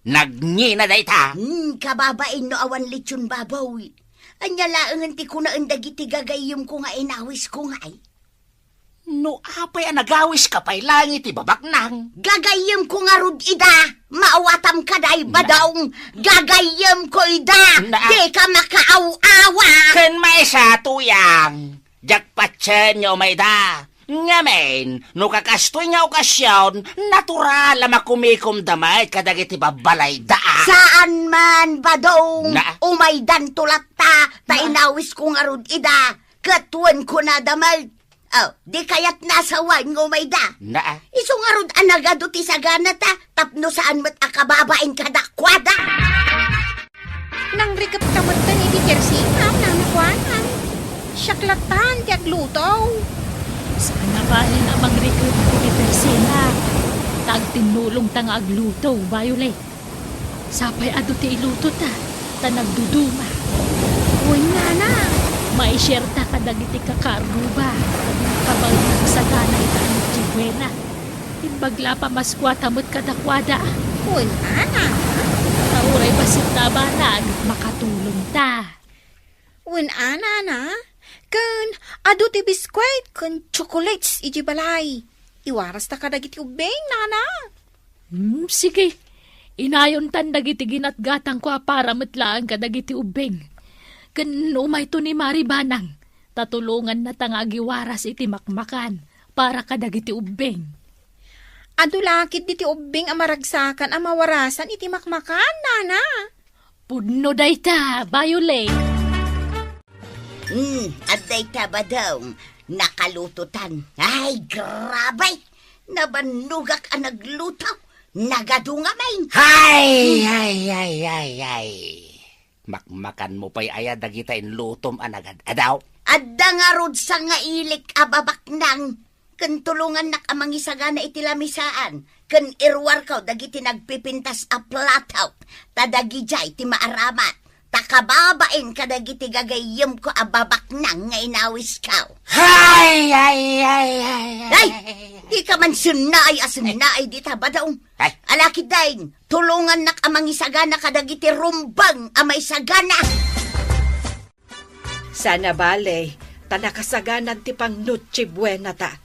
Nagngi na day ta. Kababain no awan lechon babaw. Anya laangan ti kuna dagiti gagayim ko nga inawis ko nga ay. No apay nagawis ka pa'y langit ibabak nang. Gagayim ko nga rod ida. Maawatam ka day badaong. Gagayim ko ida. Di ka makaaw-awa. Ken may sa tuyang. Jakpatsen nyo may da. Ngamen, no kakastoy nga okasyon, natural na makumikom damay kadagiti babalay da. Saan man badong? Na. Umaydan tulat ta. Inawis ko nga rod ida. Katuan ko na damay. Di kaya't nasawan ng umayda. Na. Iso nga rod anagado ti sagana ta, tapno saan mo't akababain kadakwada. Nang rikap tamatan iti tersinam na nakwanan. Syaklatan ti agluto. Sana balin amang rikot iti persena. Tagtinulong tang agluto, Violet. Sapay ado ti iluto ta, nagduduma. Uy, nana. Maishare ta kadagiti kakaruba. Kabang nagsagana ita ang chibuena. Imbagla pa maskwata mo't kadakwada. Uy, nana. Tauray basit na banag, makatulong ta. Uy, nana. Kan, ado ti biskwit, kan chocolates, iti balay. Iwaras ta kadagiti ubeng, nana. Sige. Inayon tan dagiti ginatgatang ko para matlaan kadagiti ubeng. Kan umay to ni Maribanang, tatulungan na tangagiwaras iti makmakan para kadagiti ubeng. Adulakit diti ubeng amaragsakan amawarasan iti makmakan, nana. Pudno dayta, Violet. At dayta ba daw, nakalututan. Ay, grabay! Nabanugak ang nagluto. Nagadungamay. Hay! Makmakan mo pa'y aya dagita inlutom anagad. Adaw? Adda nga rod sa nga ilik ababak nang. Kan tulungan nak amang isagana iti lamisaan. Kan irwar kaw dagiti nagpipintas a plataw. Tadagi jay ti maaramat. Takababain kadagiti gagayem ko ababak nang nga inawis kaw. Ay! Ay! Di ka man sunay di tabadaong. Ay! Alaki daing, tulungan nak amang isagana kadagiti rumbang amay sagana. Sana bale, tanakasaganan ti pang Noche Buena ta.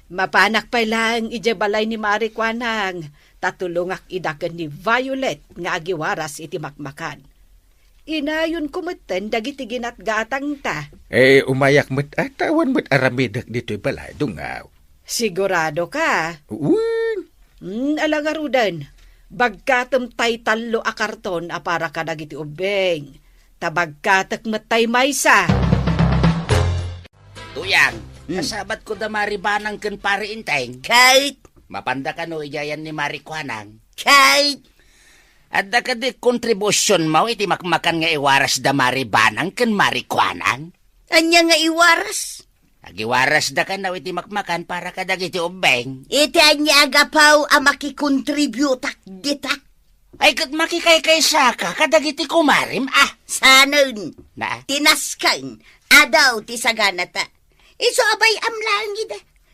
Mapanak pa lang ijebalay ni Marikwanang, tatulungak idakan ni Violet nga agiwaras iti makmakan. Inayon kumeten dagiti ginatgatang ta. Umayak mo't atawan mo't aramidak dito'y balay, dungaw. Sigurado ka? Uwan. Alangarudan, bagkatem tay talo a karton a para ka dagiti ubeng. Tabagkatek matay maysa. Tuyang, kasabat ko da maribanang ken pari inteng. Kahit, Mapanda ka no ijayan ni Marikwanang. kahit, At da ka di kontribusyon mo iti makmakan nga iwaras da maribanang ken Marikwanang. anya nga iwaras. Agiwaras da ka na iti makmakan para ka dagiti ubeng. Iti anya agapaw a makikontributak dita. Ay kat makikaykay saka kadagiti kumarim Sanon, Na? tinaskan, adaw ti saganata. Iso abay amlangid.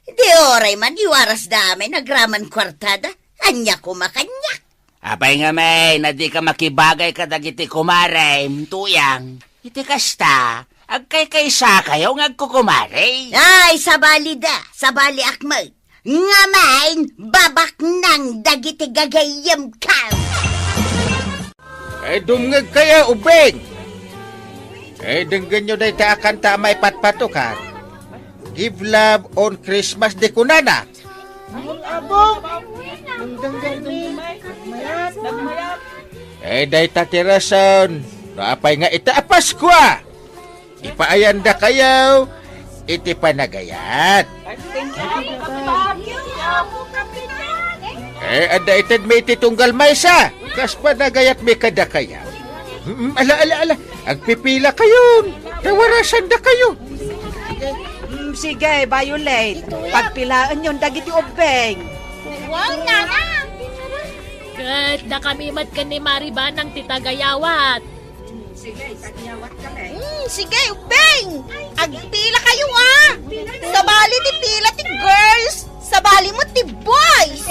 Di oray man iwaras dami nagraman kwartada. Anya ko makanyak. Apay nga may, na di ka makibagay kadagiti kumarim, tuyang. Iti kasta, agkaykay saka yung agkukumari. Ay, sabali akmal. Nga main, babak nang dagiti gagayem ka. Dumngag kaya, ubeng! Denggan nyo na itaakan tamay patpatukan. Give love on Christmas de kunana. Day tatirason. Napay nga ita Paskwa. Ipaayanda kayaw. Iti panagayat. Ada itad may titunggal maysa. Kas panagayat may kada kayaw. Ala. Agpipila kayo. Tawarasan da kayo. Sige, Violet. Pagpilaan yon dagiti ubeng. Wow, nana! Kat na kami mat ka ni Maribanang titagayawat. Sige, ubeng! Agpila kayo Sabali ti pila ti girls! Sabali mo ti boys!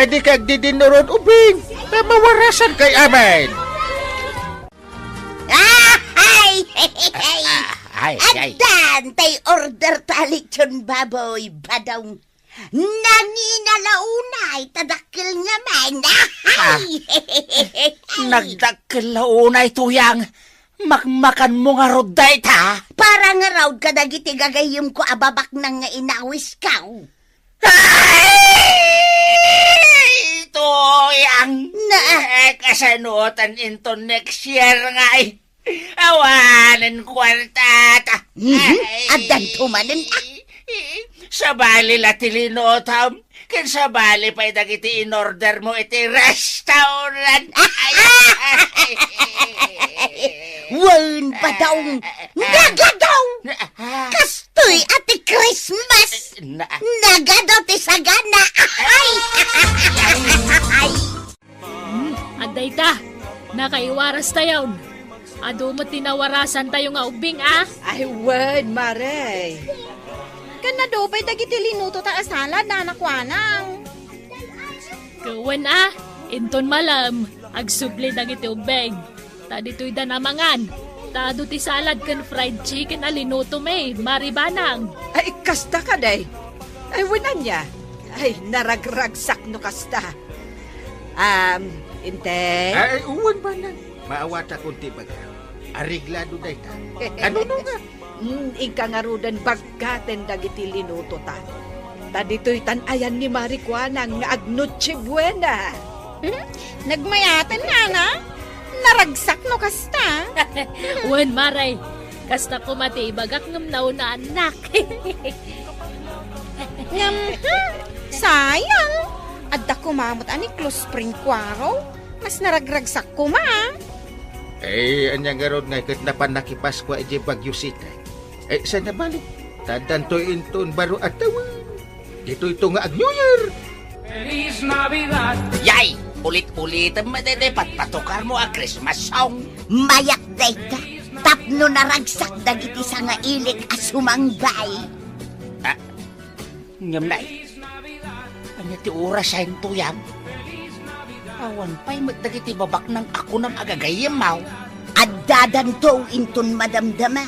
Di kag didinuron ubing. Mawarasan kay amin. Ay. Adan, tay order talik chun baboy badong. Nanginalaunay, tadakil nga man. Nagdakalaunay tuyang. Makmakan mo nga roday ta. Para nga raw kadagiti gagayim ko ababak nang nga inawis ka. Ay! Tuyang! Na, Kasanuotan into next year nga awanan kwartata. Adan tumanin Sabali latilinotam. Ken sabali pa'y dagiti in-order mo iti restaurant. Wan pa daw. Nagadaw. Kastoy ati Christmas. Nagadaw ti sagana. Aday ta, nakaiwaras tayon. Ado mo tinawarasan tayo nga ubing Ay, wen, Mare. Kanado pa'y dagiti linuto ta asalad na nakwanang. Kawan inton malam, agsubli dagiti ubeng. Ta dito'y danamangan. Tado ti salad kan fried chicken alinuto may, Maribanang. Ay, kasta ka day. Ay, winan niya. Ay, naragragsak no kasta. Inte. Ay, uwan ba na? Maawata kunti baga. Ariglado day ta. Ano no nga? Ika nga rudan bagkaten dagiti linuto ta. Ta dito'y tanayan ni Marikwanang nga Noche Buena. Nagmayatan nana? Naragsak no kasta. Wen Maray, kasta ko mati ibagak ngam na anak. Sayang. Adda kumamot ani close spring kwaro. Mas naragragsak ko Anya nga ron nga kat napan nakipaskwa iti Bagyo City. Saan na balik? Tadantoy inton baro at tawin. Dito ito nga ag New Year. Yay! Ulit-ulit ang madede patpatukar mo ang Christmas song. Mayak dayta. Tapno naragsak dagiti sa nga ilik asumangbay. Ngam na Anya ti oras sa tuyang. Awan pa'y magdagiti babak ng ako ng agagayam mau. At dadanto inton madamdama.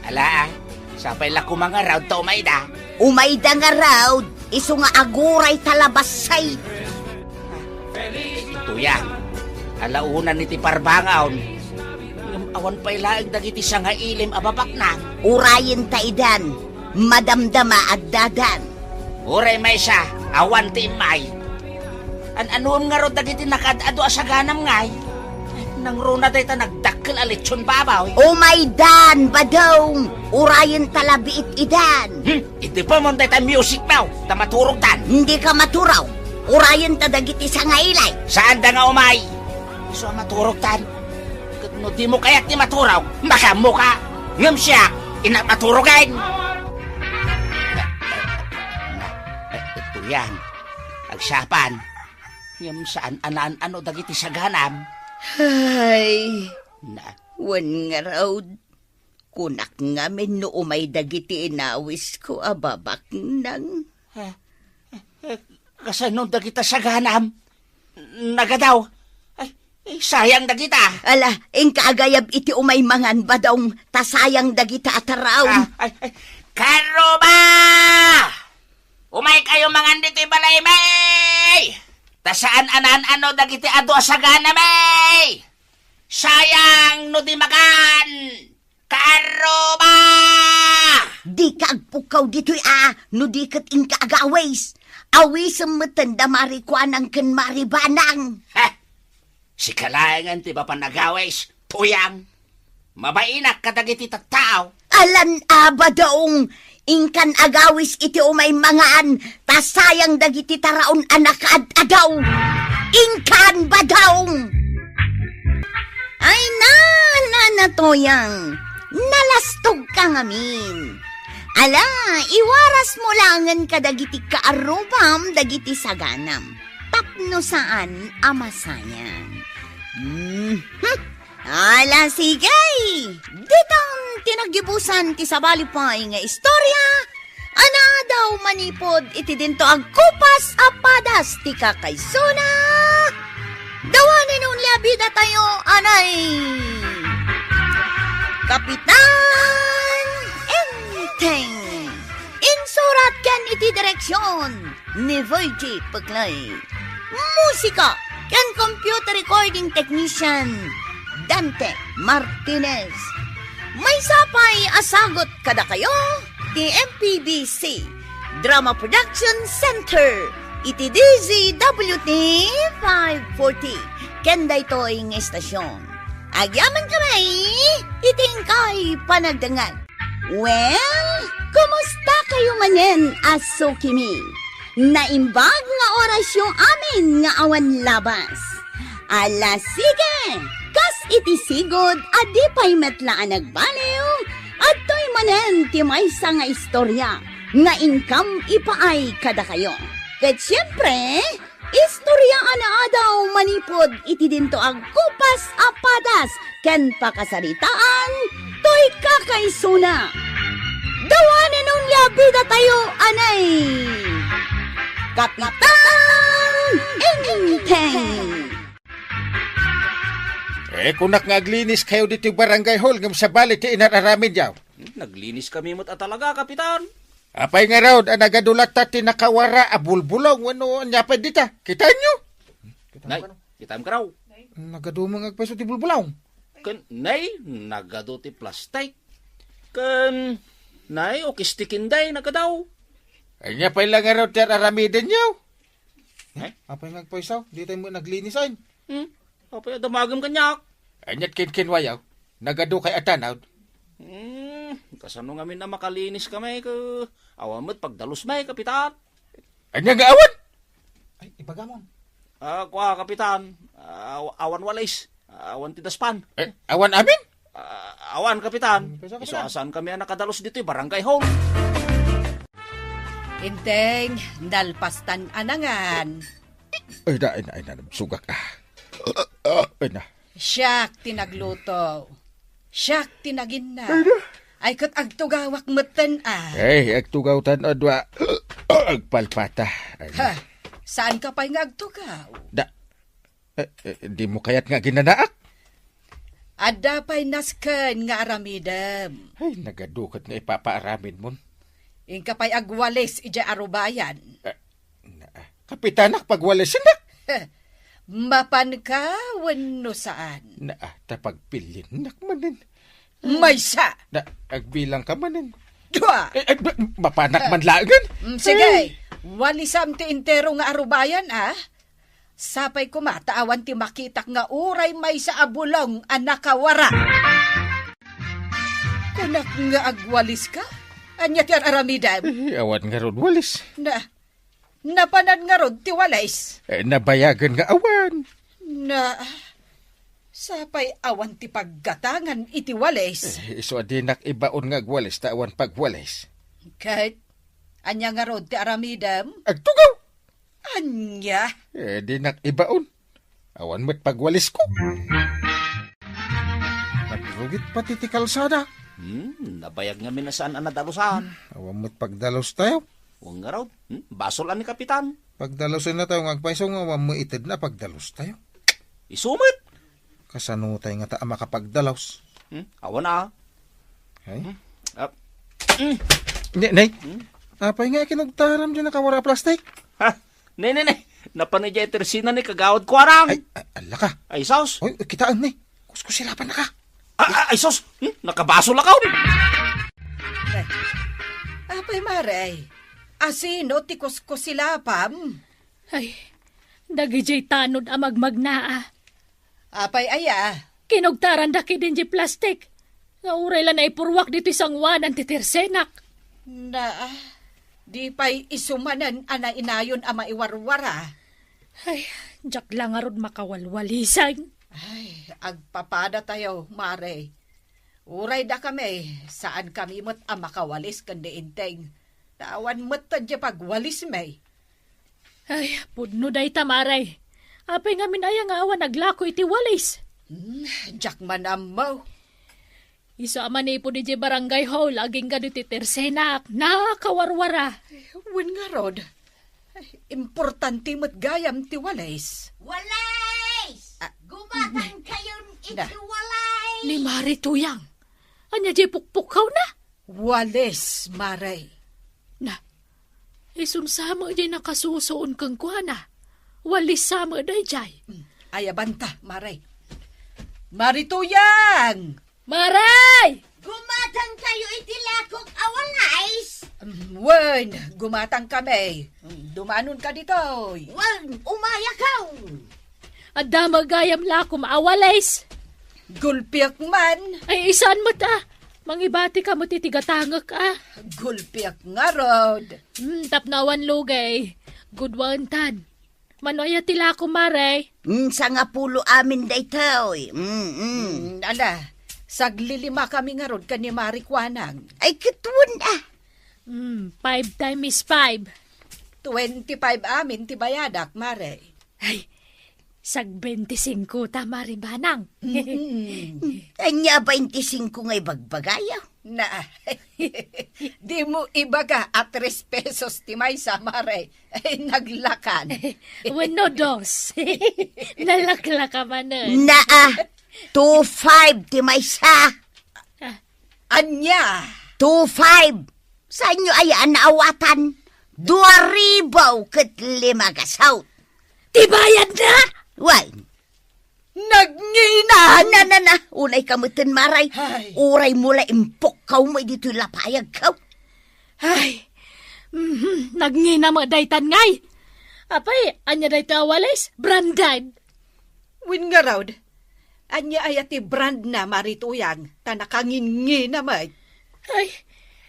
Ala, sapay la ko mga raw to umayda. Umayda nga raw, iso nga aguray talabasay. Tuyang, alaunan iti parbangaon. Ngam awan pa'y laang dagiti sa nga ilim ababak na. Urayin taidan, madamdama at dadan. Uray may siya, awan ti imay. Anuam nga ro dagiti nakadado asaganam ngay. Nang runa tayo nagdakkel alitsyon babaw. Umaydan, badong! Urayin talabiit idan. Iti pa mo tayo music mau, maturog tan. Hindi ka maturaw. Urayin tadagiti sa ngailay. Saan da nga umay? So maturog tan. No di mo kaya't ni maturaw, baka mo ka. Ngam siya, inamaturogan. Ito yan. Agsapan. Ngam saan anan ano dagiti sa ganam. Ay, Na, wan nga raw. Kunak nga men no umay dagiti inawis ko ababak nang. kasanong dagita sa ganam. Nagadaw. Ay, sayang dagita. Ala, ing kaagayab iti umay mangan badong tasayang dagita ataraw. Karuba! Umay kayo mangan dito balay, may! Tasaan anan ano dagiti ado sa gana, may! Sayang no di makan! Karuba! Di ka agpukaw dito'y no di kat ing kaagaways. Awisam matanda marikuan ang kan maribanang. Si kalayangan ti ba panagaways, tuyang. Mabainak kadagiti taktao. Alan abadaong ingkan agawis iti umay mangaan tasayang dagiti taraon anak adaw. Ingkan badaong. Ay nanatoyang. Nalastog ka ngamin. Ala, iwaras mo langan kadagiti kaarubam dagiti saganam. Tapno saan amasayan. Ala, sigay! Ditang tinagibusan ti sabalipay nga istorya, ana daw manipod iti dinto agkupas apadas ti kakaysuna. Dawanin nun labida tayo, anay! Kapitan Enteng! Insurat kan iti direksyon ni Virgie Paglay. Musika kan computer recording technician Dante Martinez. May sapay asagot kada kayo ti MPBC Drama Production Center iti DZWT 540 kenda ito ang estasyon. Agyaman kami itingkay panagdangan. Well, kumusta kayo manen aso kimi? Naimbag nga orasyon amin nga awan labas. Ala sige, kas iti sigod adi pa'y metlaan nagbaliw at to'y manen ti maysa nga istorya nga income ipaay kada kayo. Ket siyempre, istorya ana daw manipod iti dinto agkupas apadas ken pakasaritaan to'y kakaysuna. Dawanin nung labida tayo anay. Kapitan Enteng! Kunak nga aglinis kayo dito barangay hall ngam sa bali ti inararamin yaw. Naglinis kami mo't talaga, Kapitan. Apay nga raw, nagadulat ta ti nakawara abulbulong, ano nyapad dita. Kita nyo? Nay, kitam ka raw. Nagadumang agpaso ti bulbulong. Nay, nagado ti plastic. Nay, o kistikinday, nagadaw. Ay nga pa'y lang nga raw ti araramidin nyo. Apay nga agpaisaw, di tayo mo naglinisain. Apay damagam kanyak. Anyat kinkinwayaw, nagado kay atanaw. Kasano nga na makalinis kami ka awamot pagdalus may, Kapitan. Anya nga awan? Ay, ibagamon. Kwa, Kapitan. Awan walis. Awan ti daspan. Awan amin? Awan, Kapitan. Iso asan kami ang nakadalos dito, barangay hall. Inteng, nalpastan anangan. Ay na, sugak Ay na. Siyak tinagluto. Siyak tinagin na. Ay kat agtugawak meten Ay, agtugaw-tan adwa. Agpalpata. Ha, saan ka pa'y agtugaw? Di mo kayat nga ginanaak. Ada pa'y nasken nga aramidem. Ay, nagadukot nga ipapaaramin mo. Ingka pa'y agwalis ija arubayan. Kapitanak, pagwalisin na. Mapan ka, wano saan? Tapagpilin nakmanin. Maysa! Agbilang ka manin. Dua! Mapanak man lagan. Sige, walisam ti intero nga arubayan, Sapay kumataawan ti makitak nga uray may sa abulong anakawara. Kanak nga agwalis ka? Anya ti aramidam? Awan nga ron walis. Napanad nga ron ti walis. Nabayagan nga awan. Sapay awan ti paggatangan iti walis. Iso adinak ibaon nga agwalis ta awan pagwalis. Kahit anya nga ron ti aramidam? Agtugaw! Anya? Dinak ibaon. Awan mo't pagwalis ko. Nagrugit pati ti kalsada. Nabayag nga minasaan ang nadalusan. Awan mo't pagdalos tayo. Huwag nga raw. Basol ni Kapitan. Pagdalosin na tayo ng agpaiso nga awan mo itid na pagdalos tayo. Isumit. Kasano tayo nga taa makapagdalos. Awan na. Ay? Nay? Apay nga kinagtaram dyan nakawara plastic. Ne. Napanidya itersina ni kagawad ko arang. Ay, ala ka. Ay, sos. Oy, kitaan ni. Kuskusilapan na ka. Ay, sos. Nakabasol ako. Apay maray. Asino ti kuskusilapam? Ay, dagijay tanod amagmagnaa. Apay aya. Kinugtaran da kidin di plastik. Nga uray lang na ipurwak dito isang wanan ti tersenak. Di pa'y isumanan ana inayon ama iwarwara. Ay, jak lang nga ron makawalwalisan. Ay, agpapada tayo, mare. Uray da kami, saan kami mo't makawalis kundi inteng. Tawan mo't tadya pagwalis may. Ay, pudno day tamaray. Apay nga minaya nga awan naglako iti walis. Jak manam mo. Iso aman po di barangay hall, aging gado ti tersenak, nakawarwara. Win nga rod, importante mo't gayam ti walis. Walis! Gumatang kayon iti walis! Ni Mari Tuyang, anya di pukpukaw na? Walis, Maray. Isun sama di nakasusoon kang kuana. Walis sama day jay. Ayabanta, Maray. Mari Tuyang! Maray! Gumatang kayo iti lakok awalais! Wen, gumatang kami. Dumanon ka dito. Wen, umaya ka! Adda magayam lakom awalays. Gulpiak man. Ay, isan mo ta. Mangibati ka mo titigatangak Gulpiak nga rod. Tapnawan lugay. Gudwantan. Manoya tila ko, Maray. Sa nga pulo amin day taoy. Ala, saglilima kami nga rod ka ni Marikwanang. Ay, kituan 5 times 5. 25 amin ti bayadak, Maray. Ay, sag 25 ta, Maribanang. Anya 25 nga'y bagbagayaw. Di mo ibaga at 3 pesos ti may sa Maray. Ay, naglakan. Wano dos. Nalaklaka man nun. 2.5 ti may sa. Anya? 2.5. Sa inyo ay anaawatan. 2,000 kat 5 kasaw. Tibayad na? Why? Nagngina! Na. Unay kamutin, Maray. Uray mula impok kaw mo dito lapayag kaw. Ay, nagngina mo daytan ngay. Apay, anya day tawalis? Brandad. Win nga raud. Anya ayati brand na Marituyang. Tanakangin na may. Ay,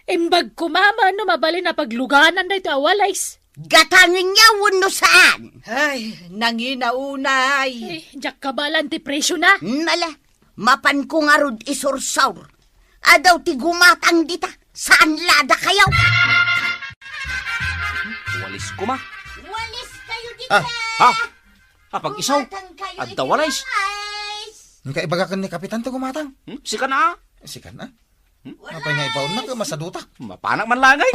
imbag kumama no mabali na pagluganan day tawalis. Gatangin niya no saan. Ay, nanginaunay. Eh, jak kabalan ti presyo na. Nala, mapan ko nga rod isursaur. Adaw ti gumatang dita. Saan lada kayo? Walis ko ma. Walis kayo dita. Ha? Pag isaw? Adda walays. Ang kaibagakan ni Kapitan to gumatang. Sika na. Sikan na. Napay nga ibaon na ka masadutak. Mapanak man langay.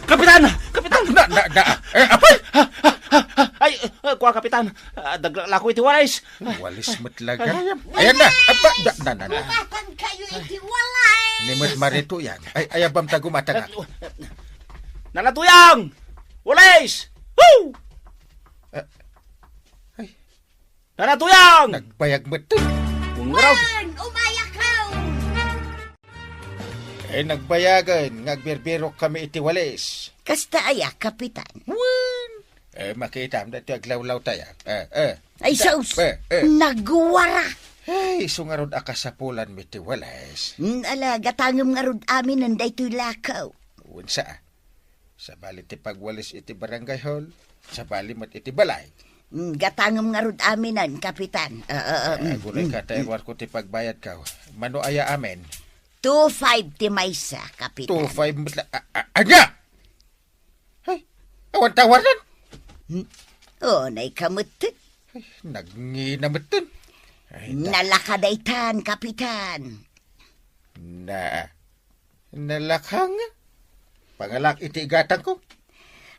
Kapitan! Kapitan! Apay! Ay, kuha kapitan. Daglako iti walis. Walis matlaga. Ayan na. Apa? Na. Gumatang kayo iti walay. Nimot marito yan. Ay, ayabam ta gumatang. Nanatuyang! Walis! Woo! Ay. Nanatuyang! Nagbayag mo ito. Ungaraw. Umaya ka. Nagbayagan. Ngagbirbiro kami iti walis. Kasta aya, Kapitan. Makita mo dati aglawlaw tayo. Ay, saus. Nagwara. Ay, sungarod akasapulan mi ti walis. Ala, gatangam nga rod amin ang daytoy lakaw. Unsa? Sa bali ti pagwalis iti barangay hall. Sa bali mat iti balay. Gatangam nga rod amin ang, Kapitan. Gulay ka tayo war ko ti pagbayad ka. Mano aya amen? 2.5 ti maysa, Kapitan. 2.5 mutla. Anya! Ay, awan tawaran. Naikamutun. Nagnginamutun. Nalakadaytan, Kapitan. Nalakang? Pangalak iti igatang ko?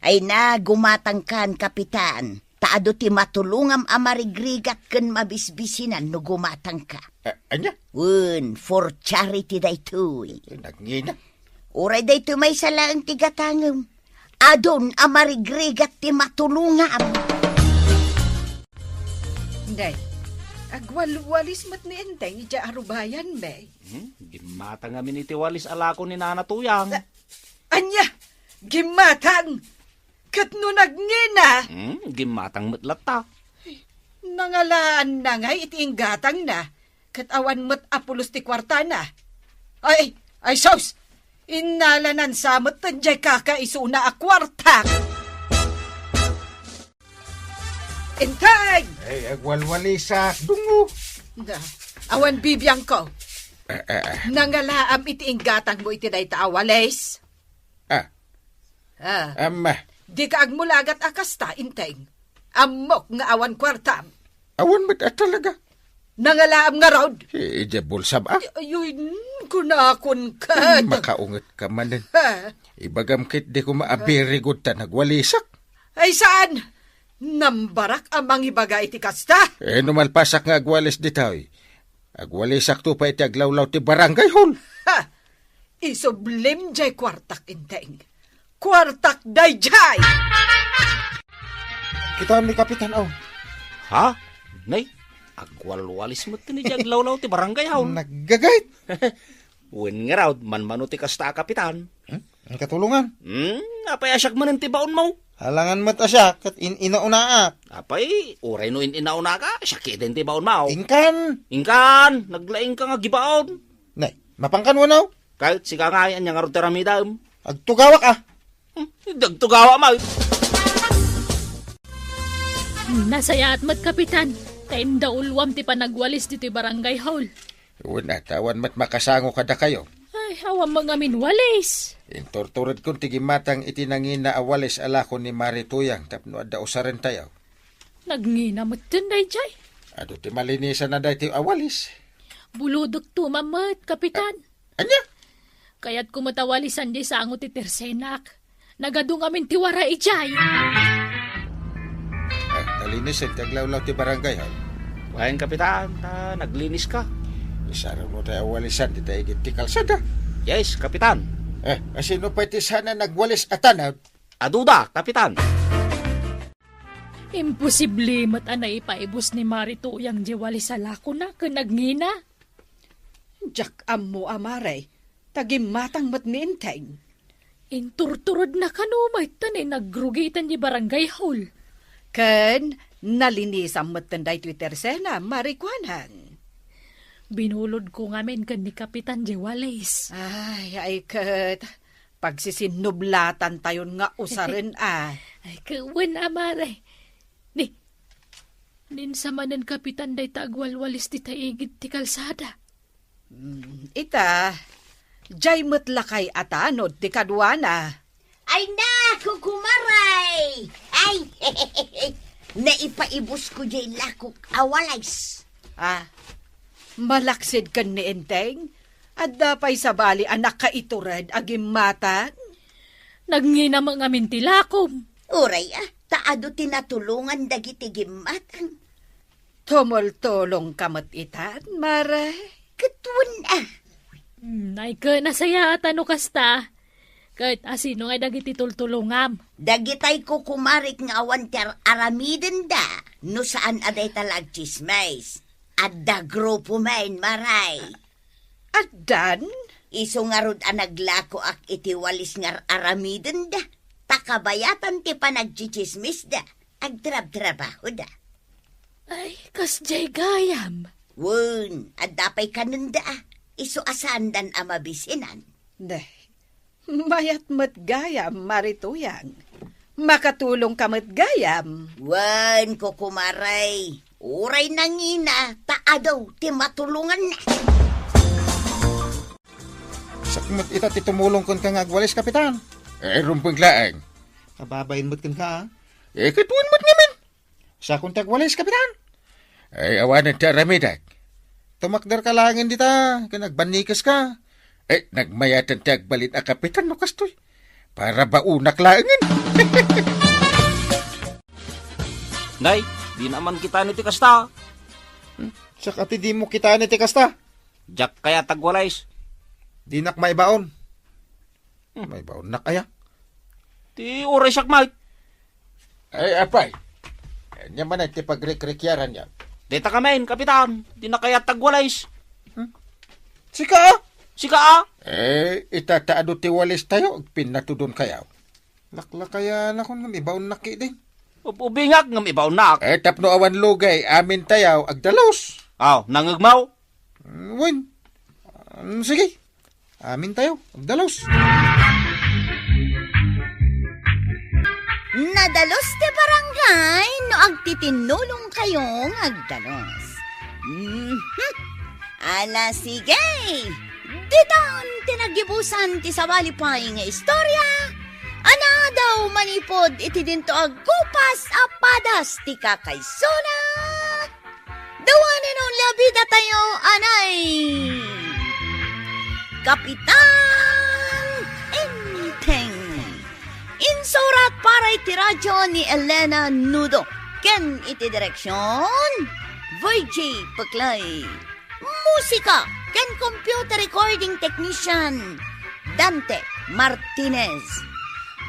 Ay na, gumatang kan, Kapitan. Taado ti matulungam amarigrigat ken mabisbisinan no gumatang ka. Anya? For charity daytoy. Nagngina. Uray daytoy may salaang ti gatangam. Adon amarigrigat ti matulungam. Day, agwalwalis mat ni Enteng iti arubayan, bay. Gimatang amin iti walis alako ni Nanatuyang. Anya, gimatang! Kat no nagngina! Gimatang matlata. Nangalaan na nga iti inggatang na. Kat awan mat apulos ti kwarta na. Ay, sos! Inalanan sa mat tanjay kakaiso na a kwarta. Entay! Ay, agwalwalisak. Dungo. Awan bibiyang ko. Nangalaam iti inggatang mo iti day taawales. Ama. Di ka agmulagat akasta, Inteng. Amok nga awan kwartam. Awan mat talaga. Nangalaam nga rod. Ije bulsab Ayun, kunakon ka. Makaungat ka manin. Ibagam kit di ko maabirigod ta nagwalisak. Ay saan? Nambarak amang ibaga iti kasta. Numalpasak nga agwalis di tayo. Agwalisak to pa iti aglawlaw ti barangay hall. Isublim jay kwartak, Inteng. Kwartak day jay! Kita ni Kapitan, Ha? Nay, agwalwalis mo ti ni jaglawlaw ti barangay haw. Naggagayt. Wen nga raw, manmano ti kasta, Kapitan. Ang katulungan. Apay asyak manin ti baon mo. Halangan mat asya, kat inauna. Apay, uray no inauna ka, asyak din ti baon mo. Ingkan, naglaing ka nga gibaon. Nay, mapangkan mo na. Kahit si kangayan niya nga ro teramidam. Agtugawak Dagtugawa mo. Nasaya at mat, Kapitan. Taim da ulwam ti panagwalis dito barangay hall. Una, tawan mat makasango kada kayo. Ay, awam mga minwalis. Intorturad kong tigimatang itinangin na awalis alako ni Marituyang tapno adda usarin tayo. Nagngina mat tunday jay. Ado ti malinisan na dahi ti awalis. Buludok tumamat, Kapitan. Anya? Kaya't kumatawalisan di sa angot ti tersenak. Nagadong amin tiwara ijay. Nalinis at taglawlaw ti barangay hall. Wayan, Kapitan, naglinis ka. Isara mo tayo awalisan, di tayo igit ti kalsada. Yes, Kapitan. Asino pa iti sana nagwalis atanaw? Aduda, Kapitan. Imposible mat anay ipaibos ni Marituyang jiwali sa lako na nagnina. Jak ammo amare, tagimatang mat ni Inteng. Inturturod na kanumay tanay nagrugitan di barangay hall. Ken, nalinisang mat tanday Twitter sena, marikwanan. Binulod ko ngamin kan ni Kapitan Jewalis. Ay, kat, Pagsisinublatan tayon nga usarin Ay, kawan amaray. Ninsamanan kapitan day tagwalwalis ti taigid ti kalsada. Ita, jay matlakay atanod ti kadwana. Ay na, kukumaray! Ay, naipaibos ko jay lakok awalays. Malaksid kan ni Enteng? At dapay sa bali anak ka iturad agim mata? Nagnginamang amin tilakom. Uray taado tinatulungan dagiti gimatan. Tumultulong kamot itan, maray. Katun Ay ka nasaya at ano kasta. Kahit asino ay dagiti tultulungam. Dagitay ko kumarik nga awan ti aramiden da. No saan aday talag chismays. Adda grupo main maray. Addan? Iso nga rod naglako ak itiwalis nga aramiden da. Takabayatan ti panagchichismis da. Agtrab-trabaho da. Ay, kasjay gayam. Wun, adapay kanunda. Iso asandan amabisinan. Deh, mayat mat gayam, marituyang. Makatulong ka mat gayam. Wan, kukumaray. Uray nangina, taadaw, ti matulungan na. Sakmot ita ti tumulong kon kang agwalis, kapitan. Rumpang laang. Kababayin mo't kan ka, Katuan mo't ngamin. Sa kong tagwalis, kapitan. Ay, awanan ti aramidak. Tumakdar ka langin dita, kanagbanikas ka. Nagmayatan ti agbalit a kapitan no kastoy. Para ba unak langin? Nay, di naman kita niti kasta. Saka ti di mo kita ni ti kasta. Jack kaya tagwalays. Di nak may baon. May baon na kaya. Ti uray siyak mait. Ay, apay. Yan man ay ti pagrekrekyaran niya. Dita kamain, kapitan. Di na kaya tagwalays. Sika! Sika Itataado ti walis tayo. Pinatudon kayaw. Lakla kaya na kung ibaon naki din. Ubingak ngam ibaw nak. Tapno awan lugay. Amin tayaw agdalos. Nangagmaw. Win. Sige. Amin tayo. Agdalos. Nadalos ti barangay no agtitinulong kayong agdalos. Ala sige. Ditan tinagibusan ti sawalipay nga istorya. Ana daw manipod iti dinto agkupas apadas ti kakaysona. Dawanin ang labida tayo anay. Kapitan Enteng. Insurat para iti radyo ni Elena Nudo. Ken iti direksyon Virgie Paklay. Musika ken computer recording technician Dante Martinez.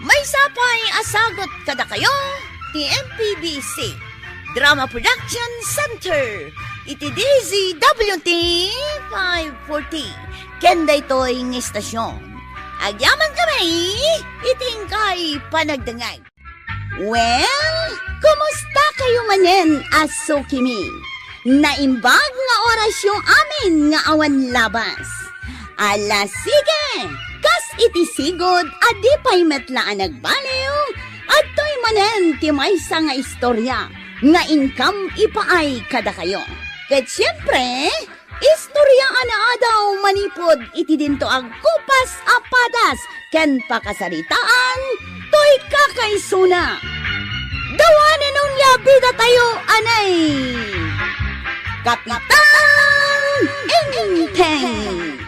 May sapay asagot kada kayo ti MPBC Drama Production Center iti DZWT 540 ken daytoy ng istasyon. Agyaman kami itingkay panagdangag. Well, kumusta kayo manen aso kimi? Naimbag nga orasyon amin nga awan labas. Ala sige, kas iti sigod adi pa'y metlaan nagbaliw at to'y manen ti maysa nga istorya nga income ipaay kada kayo. Ket siyempre, istorya ana daw manipod iti dinto ag kupas apadas ken pakasaritaan to'y kakaysuna. Dawanan nung labida tayo anay. Kapitan Enteng.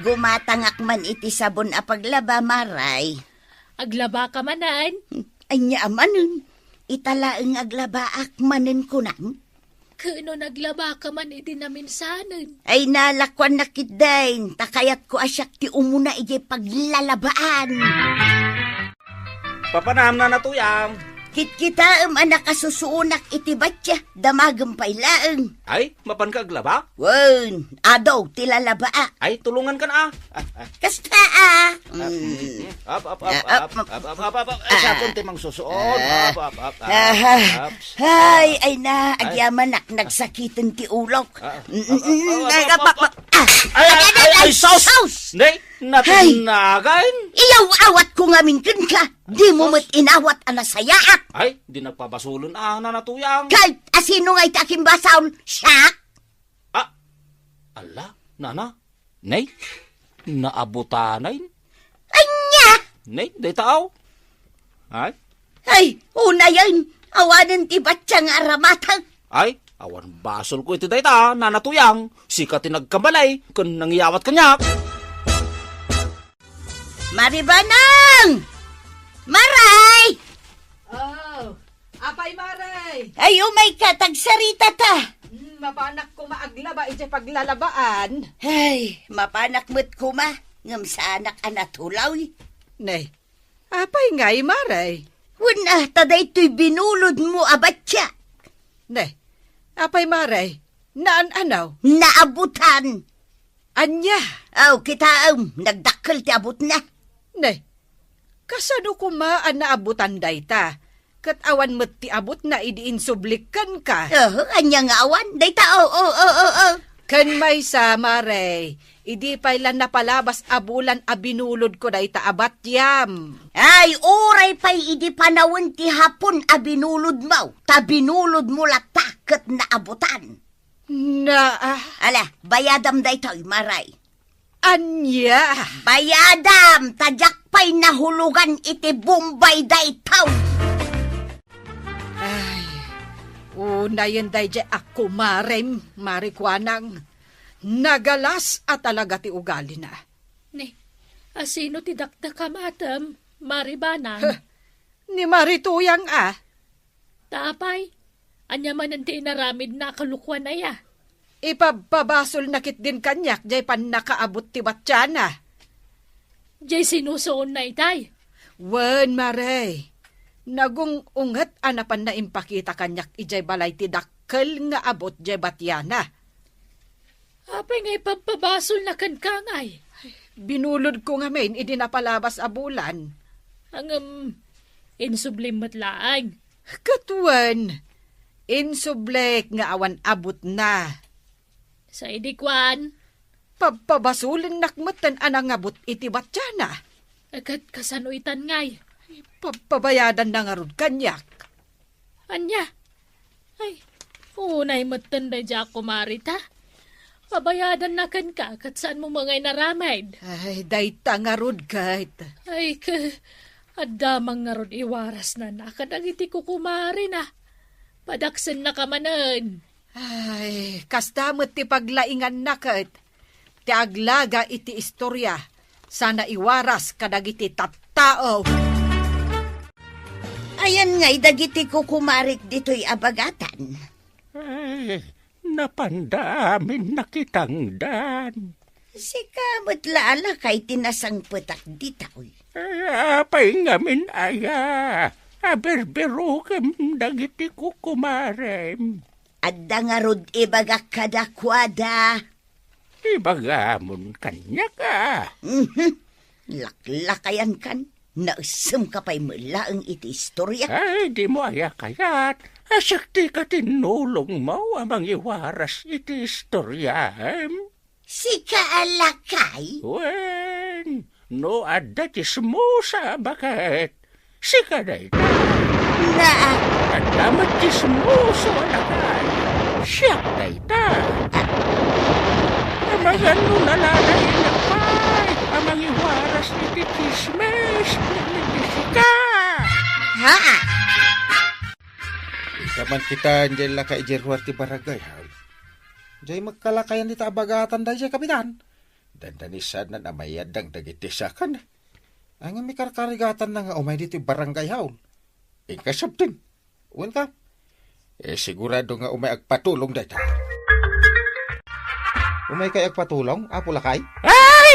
Gumatangak man iti sabon a paglaba maray. Aglaba ka manan? Anya manen. Italaeng aglabaak manen kunam. Kano naglaba ka man iti naminsanan? Ay nalakwan na kidain. Takayat ko asyak ti umuna iti paglalabaan. Papanam na natuyang. Kit-kita anak kasusuunak iti batya. Damagam pailaeng. Ay, mapan ka aglaba? Wan, adaw tilalabaa. Ay, tulungan ka na Kasta Ay, sa konti mang susuod. Ay na, agyaman nagsakitan ti ulok. Ay, saus! Nay, natinagan. Iyaw awat ko ngamin ken ka. Di mo met inawat ana sayaat. Ay, di nagpabasulon ana na tuyang. Kahit asino nga itakim basaon, siya? Ala, nana. Nay, naabutanay. Anya! Nay, day tao. Ay, Ay, una yan. Awanan ti batya nga aramatag. ay, awan basol ko iti day ta, nanatuyang. Sika tinagkabalay, kun nangyawat kanyak. Maribanang! Maray! Oh, apay Maray. Ay, umay ka, tagsarita ta. Mapanak ko maaglaba iti paglalabaan. Ay, mapanak mo't kuma. Ngam sa anak anatulaw. Nay, apay ngay Maray. Wala, taday to'y binulod mo abatya. Nay, apay Maray. Naan-anaw? Naabutan. Anya? Aw, kita nagdakkel ti abot na. Nay, kasano kumaan na abutan dayta? Kat awan met ti abot na idiin sublikan ka. Anya nga awan, dayta Kan may sa Maray, idi pailan napalabas abulan abinulod ko dayta abatyam. Ay, oray pa'y idi panawon ti hapon abinulod mo. Tabinulod mo latakot na abutan. Ala, bayadam daytoy, Maray. Anya? Bayadam, tadyak pa'y nahulugan iti Bombay daytaw. Ay, unayan dayje ako marikwanang. Nagalas at talaga ti ugali na. Ne, asino ti dakdaka matam, Maribanang? Ni Marituyang Tapay, anya man ang tinaramid na kalukwan na ya. Ipababasol nakit din kanyak, jay pan nakaabot ti batsyana. Jay sinusoon na itay. Wen, Maray. Nagong ungat anapan na impakita kanyak ijay balay ti dakkel nga abot jay batyana. Apay nga ipababasol na kankangay. Binulod ko nga main, idi napalabas abulan. Ang insublim matlaang. Katuan, insublek nga awan abot na. Sa idikwan. Pabasulin nakmatan anang abot iti batyana. Agad kasanuitan ngay. Pabayadan na nga rod kanyak. Anya? Ay, unay matanda dya ako marita. Pabayadan na kan ka, kat saan mo mga inaramid? Ay, dayta nga rod kahit. Ay, adamang nga rod iwaras na nakadagiti ko kumari na. Padaksan na kamanan. Ay, kastamot ti paglaingan na kahit. Ti aglaga iti istorya. Sana iwaras kadagiti tattao. Ayan nga'y dagiti ko kumarik dito'y abagatan. Ay, napandamin na kitang dan. Sikamot laala kay tinasang petak dito'y. Apay ngamin aya. Aberbero dagiti ko kumarem. Adda nga rod ibagak kadakwada. Ibagamon kanya ka. Laklakayan kan. Nausam ka pa'y mula ang iti istorya. Ay, di mo aya kayat. Asakti ka tinulong mo amang iwaras iti istorya. Si kaalakay? Wen, no adda chismosa bakit? Si kaday ka. Na? Adamat chismoso alakay. Siyak day ta. Amang ano nalalay na pa'y amang iwaras iti chismes. Naglisika. Ha? Ikaman kita dyan laka ijerwar ti barangay, ha? Dyan magkalakayan dita abagatan da dyan, kapitan. Dandanisan na namayadang dagitisakan. Ang may karkarigatan na nga umay dito barangay, ha? Inkasabtin. Uwan ka? Sigurado nga umay agpatulong dita. Umay kay agpatulong, apo lakay? Ay!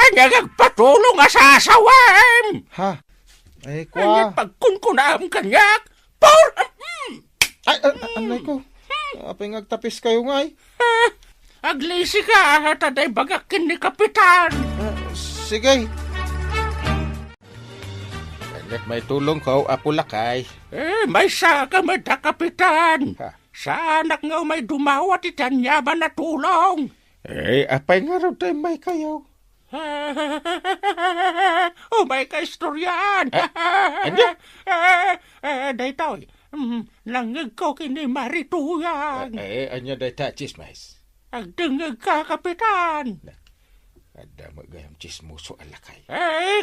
Anyag agpatulong asasawam! Ha? Ay, kwa. Anyag pagkunkunam kanyak! Por! Ay, anay ko. Apay ngagtapis kayo nga, Aglisi ka, taday bagakin ni Kapitan. Sige. Kagat may tulong ko, apo lakay. May saka mada, Kapitan. Ha? Sa anak nga may dumawat itanyaban na tulong. Apay nga raw tayo may kayo. May kaistoryan. Ano? Daytoy, langag ko kini Marituyang. Anya dayta chismis. Agdengag ka, Kapitan. Ada magayam chismuso alakay.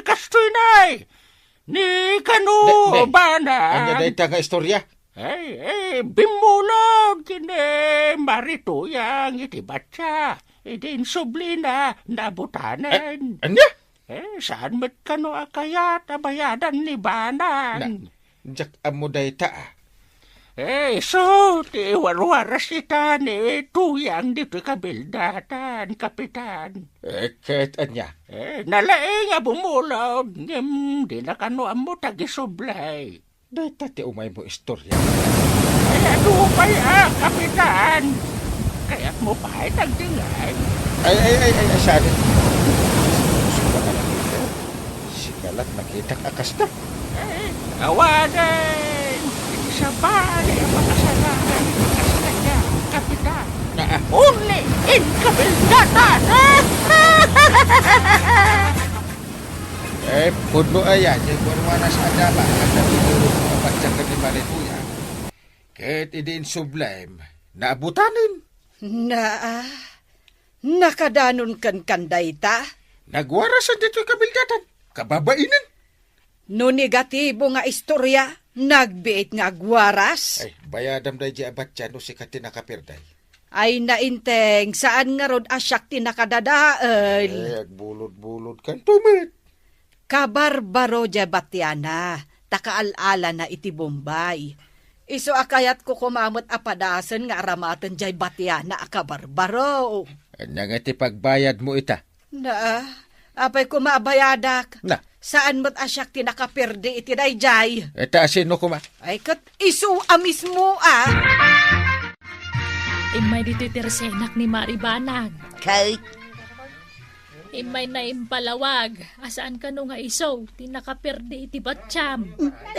Kastoy nay! Ni kanu Day. bana? Anya dayta nga istorya. Bimulog kini Marituyang iti batya. Idin sublina nabutanen. Anya? Saan met kanu akayat abayadan ni banan? Jak amo dayta ah. So, ti warwaras ita ni Tuyang dito kabildatan, Kapitan. Kahit anya. Nalaing nga bumulaw, di na kanuan mo tagisublay. Dayta ti umay mo istorya. Ano pa Kapitan? Kaya't mo pa ay tagdingay. Ay, saan? Sikalat nakita akasta. Awanan! Sa bali ang makasalanan sa kanya, Kapitan. Only in kabildatan! Puno ayan, yung kurwana sa adama, at natutulog mga patsaka ni Marituya. Kahit idin sublime, naabutanin. Nakadanon kan dayta? Nagwarasan dito yung kabildatan. Kababainan. No negatibo nga istorya, nagbiit nga agwaras. Ay, bayadam day di abat dyan no si Kati nakapirday. Ay nainteng, saan nga rod asyak tinakadadaal? Agbulod-bulod kan tumit. Kabarbaro dya batyana, takaalala na iti Bombay. Iso akayat ko kumamot apadasan nga aramatan dya batyana akabarbaro. Anya nga ti pagbayad mo ita? Apay kumabayadak. Na. Saan mo't asyak tinakapirde iti dayjay? Eta sino kuma? Ay kat isu amis mo Imay dito itersenak ni Maribanag. Kahit Imay na impalawag. Asaan ka no nga iso? Tinakapirde iti batsyam.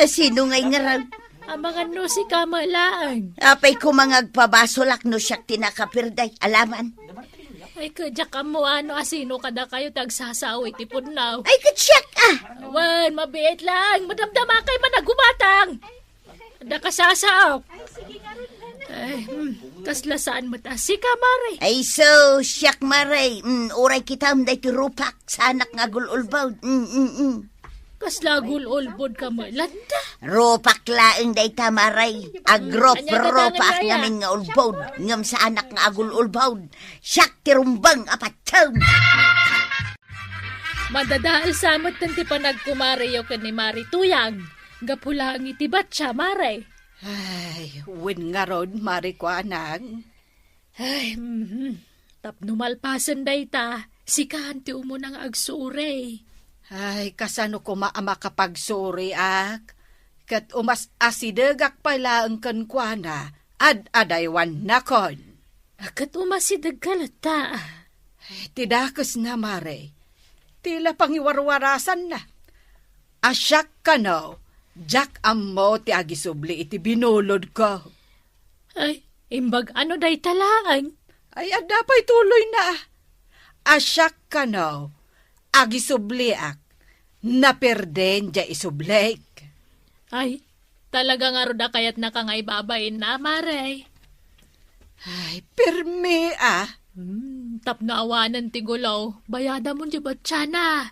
sino ngay ngaral? Ang mga no si Kamalaan. Apay ko mangagpabasolak no siyak tinakapirday. Alaman. Ay kadya ka mo asino kada kayo tagsasaw iti punlaw. Ay katsyak Wan, mabiit lang. Madamdama kay managumatang. Ada kasasaw. Ay, kaslasaan mo ta. Si Kamare. Ay so, siyak maray. Uray kita day tirupak. Sanak nga gululbaw. Kaslagul ulbod ka mo. Landa. Rupak laeng day tamaray. Agrop Anya dadangan rupak kaya? namin nga ulbawd. Ngam sa anak nga agul-ulbawd. Siyak tirumbang apatsam. Madadahal samot tanti pa nagkumariyo ka ni Marituyang. Gapula ang itibat siya, Mare. Ay, win nga ron, marikwanang. Ay, tapno malpasan day ta. Sikahan ti umunang agsure. Ay, kasano ko maama kapag suri ak. Kat umas asidagak pala ang kankwana. Ad-adaywan na kon. Akat umasidag kalata. Ay, tidakas na, Mare. Tila pangiwarwarasan na. Asyak ka no. Jack ammo ti agisubli iti binulod ko. Ay, imbag ano day talaan? Ay, adapay tuloy na. Asyak ka no. Agisubli ak. Naperden dya isublek. Ay, talaga nga roda kayat nakangaybabayin na, Mare. Ay, perme Tapno awanan ti gulaw. Bayada mo di ba't siya na?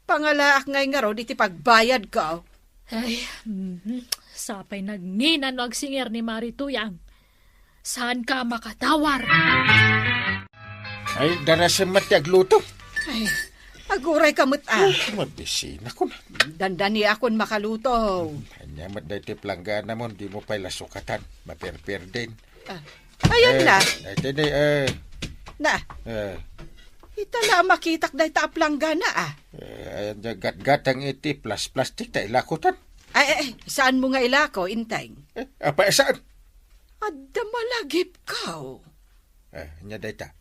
Pangalaak ngay nga ro, iti pagbayad ko. Ay, sapay nagninan o agsinger ni Marituyang. Saan ka makatawar? Ay, darasan mati agluto. Ay, aguray kamot Mabisina ko na. Dandani akon makaluto. Anya matday ti planggana mo, di mo pa'y lasukatan. Maperper din. Ayan na. Na. Itala makitak dahi taaplanggana Ayan niya gat-gatang iti plus plastic ta ilakutan. Ay, saan mo nga ilako, inteng? Apa saan? Adda malagip ka. Anya day ta.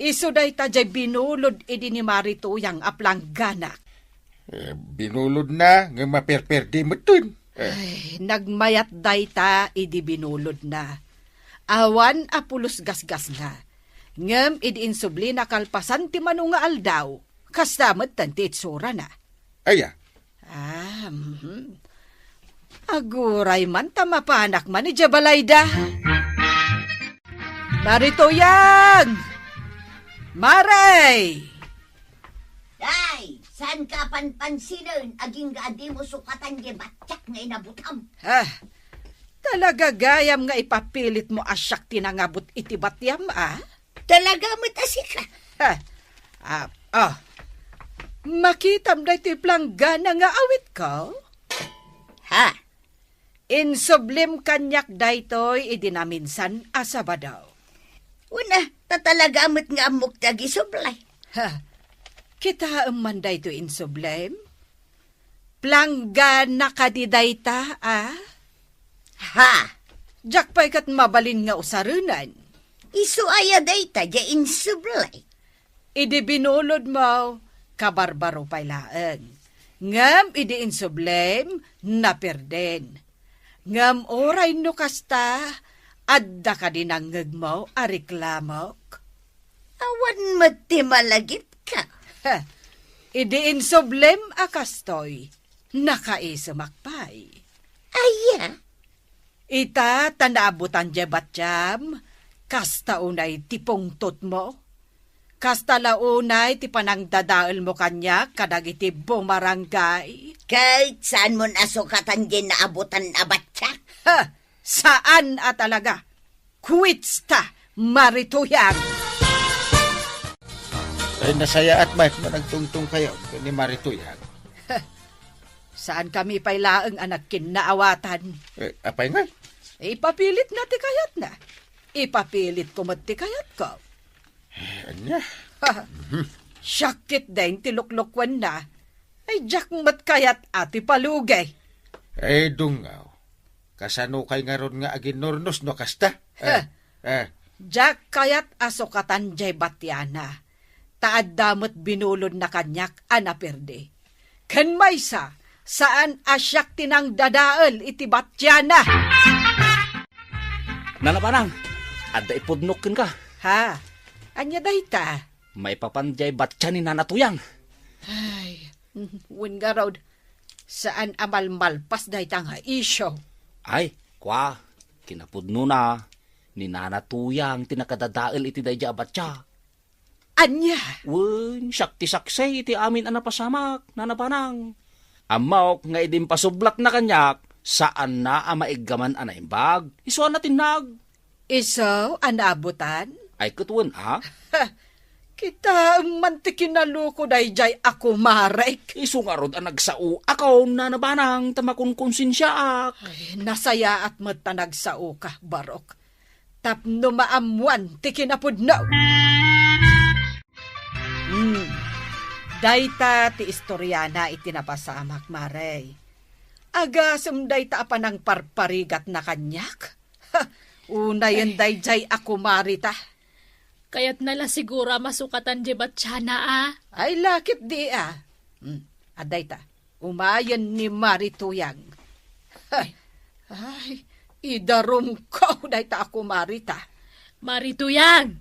Iso dahi ta jay binulod idi ni Marituyang aplanggana. Binulod na, nga maperper di mo dun. Ay, nagmayat dahi ta idi binulod na. Awan apulos gasgas na. Ngem idiinsubli na kalpasan ti mano nga aldaw. Kastamat tanti itsura na. Aya, Aguray man tamapanak man ni Jabalayda. Marituyang! Maray! Day, saan ka panpansinan? Aging gadi mo sukatan di batyak nga inabutam. Talaga gayam nga ipapilit mo asyak tinangabot iti batyam, Talaga matasika. Makitam na iti planggana nga awit ko? Insublim kanyak daytoy idinaminsan asabadaw. Una, tatalaga mo't nga amok tagi sublay. Kita man dayto insublim? Planggana ka di dayta, Jak pa'y kat mabalin nga usarunan. Isu aya dayta ja insublay. Idi binulod mo, kabarbaro pa'y laan. Ngam idi insublim, naperden. Ngam oray no kasta, adda ka din ang ngagmo, ariklamok. Awan mati malagit ka. Idi insublim akastoy, nakaisumakpay. Aya? Ita tanabutan jebat jam, kasta unay tipong tot mo. Kasta launay ti panang dadaal mo kanya kadag iti bumarangay. Kahit saan mo nasukatan din naabutan abatyak? Saan talaga? Quits ta, Marituyang! ay nasaya at may managtungtong kayo ni Marituyang. Saan kami pa'y laang anak kinaawatan? Apay nga? Ipapilit na ti kayat na. Ipapilit ko mat ti kayat ko. Anya? Syakit din tiluklukwan na. Ay jak mat kayat ati palugay. Dungaw. Kasano kay nga ron nga aginurnos no kasta? Jak kayat asukatan jay batyana. Taad damot binulod na kanyak anaperde. Ken maysa, saan asyak tinang dadaal iti batyana? Nanapanang, adda ipudnokin ka. Anya dayta? May papanjay batya ni Nanatuyang. Ay, wingarod, saan amalmalpas dayta nga isyo? Ay, kwa, kinapudno na, ni Nanatuyang tinakadadaal iti dayja batya. Anya? Wen, sakti-saksay iti amin anapasamak, Nanapanang. Amok nga idim pasublak na kanyak, saan na amaiggaman anaimbag, isuan natin nag. Iso, anabutan? Ay katuan, Kita mantikin na luko dayjay ako marek. Isu nga rod ang nagsao, ako Nanapanang tamakon konsensyaak. Ay, nasaya at matanag sa uka, Barok. Tapno maamuan, tikinapod na. Dayta ti istoryana itinapasamak, Marey. Agasam dayta apanang parparigat na kanyak. Una yan dayjay ako marita. Kaya't nala sigura masukatan di batsyana, Ay lakit di Adayta, umayan ni Marituyang. Ay, idarom ko dayta ako marita. Marituyang,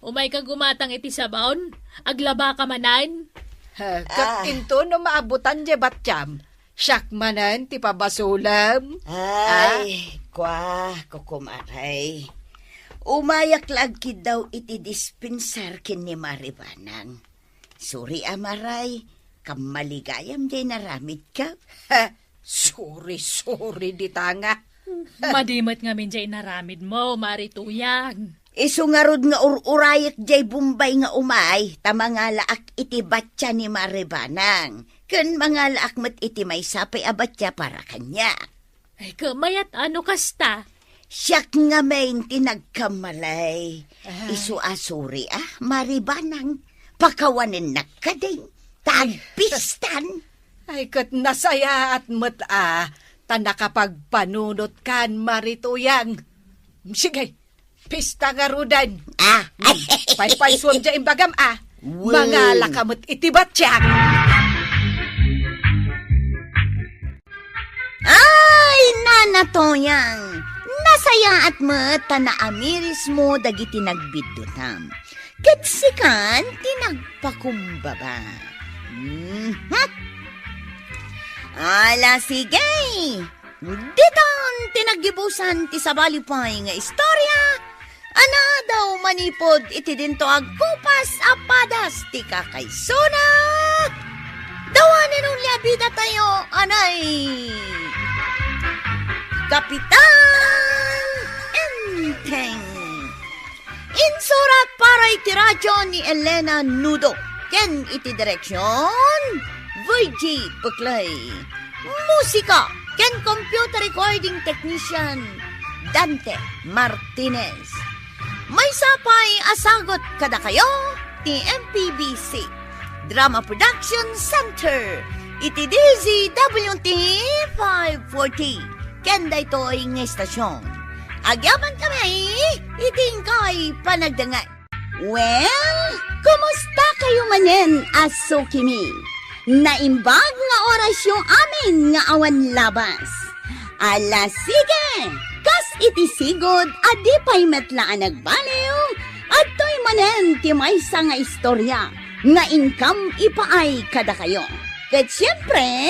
umay ka gumatang iti sabaon, aglaba ka manan. Kat into no maabutan di batsyam, siyak manan ti pabasulam. Ay, kukumaray. Umayak lagkid daw iti dispensar kin ni Maribanang. Suri amaray, kamaligayam di naramid ka. Sorry di tanga. Madimot nga min jay naramid mo, Marituyang. Isu nga rod nga ururayak jay bumbay nga umay, ta mga laak iti batya ni Maribanang. Ken mga laak mat iti may sapay abatya para kanya. Ay kamayat ano kasta? Siyak nga main tinagkamalay. Isu asuri Maribanang. Pakawanin na ka din. Tagpistan. Ay kat nasaya at mata, ta nakapagpanunot kan Marituyang. Sige, pista nga rudan. Pay suwam dya imbagam Mga lakamot itibat siyak. Ay, Nanatuyang. Nasaya at mata na amiris mo dagiti nagbidutam. Katsikan tinagpakumbaba. Ala sige. Diton tinagibusan ti sabalipay nga istorya. Ana daw manipod iti dinto agkupas apadas ti kakaysuna. Dawanin nun labida tayo, anay. Kapitan Enteng. Insurat para iti radyo ni Elena Nudo. Ken iti direksyon, VG Puklay. Musika, ken computer recording technician, Dante Martinez. May sapay asagot kada kayo, ti MPBC. Drama Production Center. Iti DZWT 540. Ken daytoy nga estasyon. Agyaman kami, iting kay panagdangay. Well, kumusta kayo manen, aso kimi? Naimbag nga oras yung amin nga awan labas. Ala sige, kas iti sigod, adi pa'y metlaan nagbaliw, at to'y manen ti maysa nga istorya, nga income ipaay kada kayo. Ket siyempre,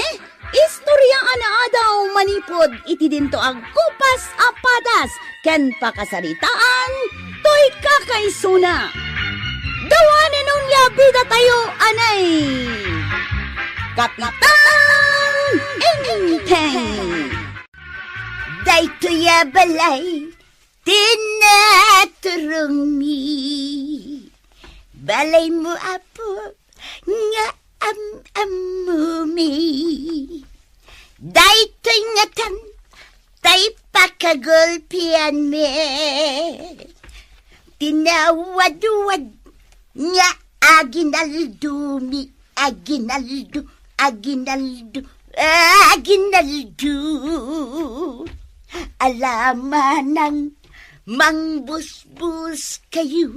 istorya ana daw manipod iti dinto ang kupas apadas ken pakasaritaan toy kakaysuna. Dawanen nun labida tayo anay. Kapitan Enteng. Daytoy balay tinaturong mi. Balay mo apo nga amumi. Daytoy nga tan, tay pakagulpian me. Tinawad-wad nga aginaldumi, aginaldo. Alamanang mangbusbus kayo.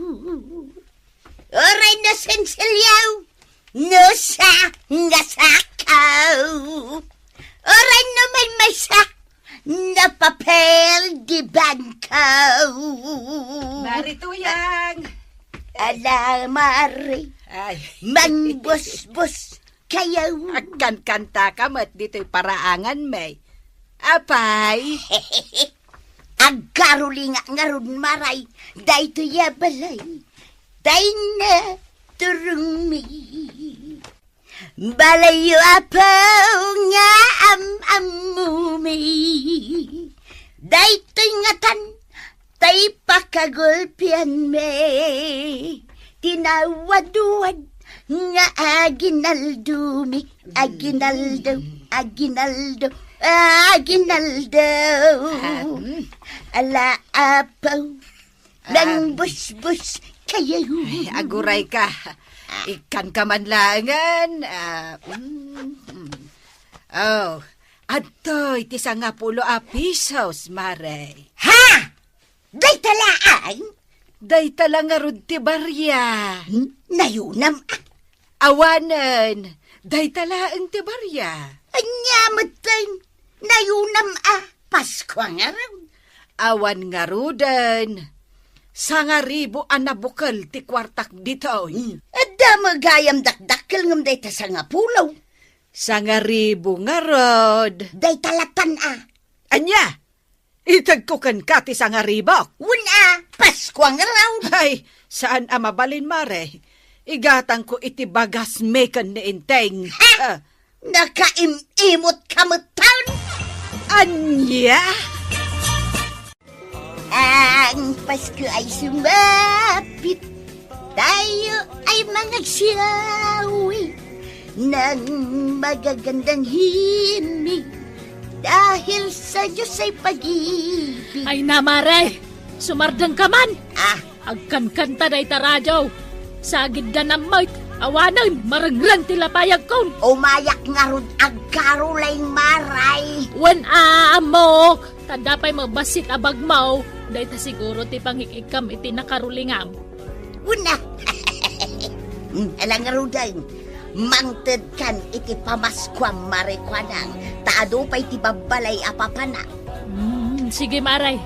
Oray na sensilyaw. No sa nga sakaw. Oray na may maysa na papel di bangkaw. Marituyang! Ala, Mari. Ay. Mangbusbus kayo. Akan kanta ka mat dito'y paraangan may. Apay. Agkaruli nga ron maray. Dayto ya balay. Day na turumi. Balayo apaw nga amumi. Dayto nga tan. Tay pakagulpian me. Tinawad-wad nga aginaldumi. Aginaldo. Ala apaw. Nang bus-bus kayo. Ay, aguray ka. Ikan ka man langan. Oh, adtoy, ti 10 pisos, Mare. Ha? Day talaan? Day tala nga rod ti barya. Nayunam. Awanan, day tala ang ti barya. Anyamot tayo. Nayunam Pasko nga raw. Awan nga rudan. 1,000 anabukal ti kwartak dito. Adda magayam dakdakkel ngam day ta 10 pulaw. 1,000 nga rod. Day talatan Anya, itagkukan ka ti 1,000. Wala, Pasko nga raw. Ay, saan mabalin, Mare? Igatang ko iti bagas mekan ni Enteng. Nakaimimot kamutan. Anya? Ang Pasko ay sumapit. Tayo ay mga siyawi ng magagandang himig dahil sa Diyos ay pag-ibig. Ay na, Mare, sumardang ka man. Agkan-kanta day taradyaw. Sagid da na mo't awanan, maraglan tila payag kon. Umayak nga ron agkarulay maray. Wen amok, tanda pa'y mabasit abag mau, day ta siguro ti pangikikam iti nakarulingam. Una, alang nga rudan, mangted kan iti pamaskwam marikwanang, taado pa iti babalay apapana. Sige, Maray.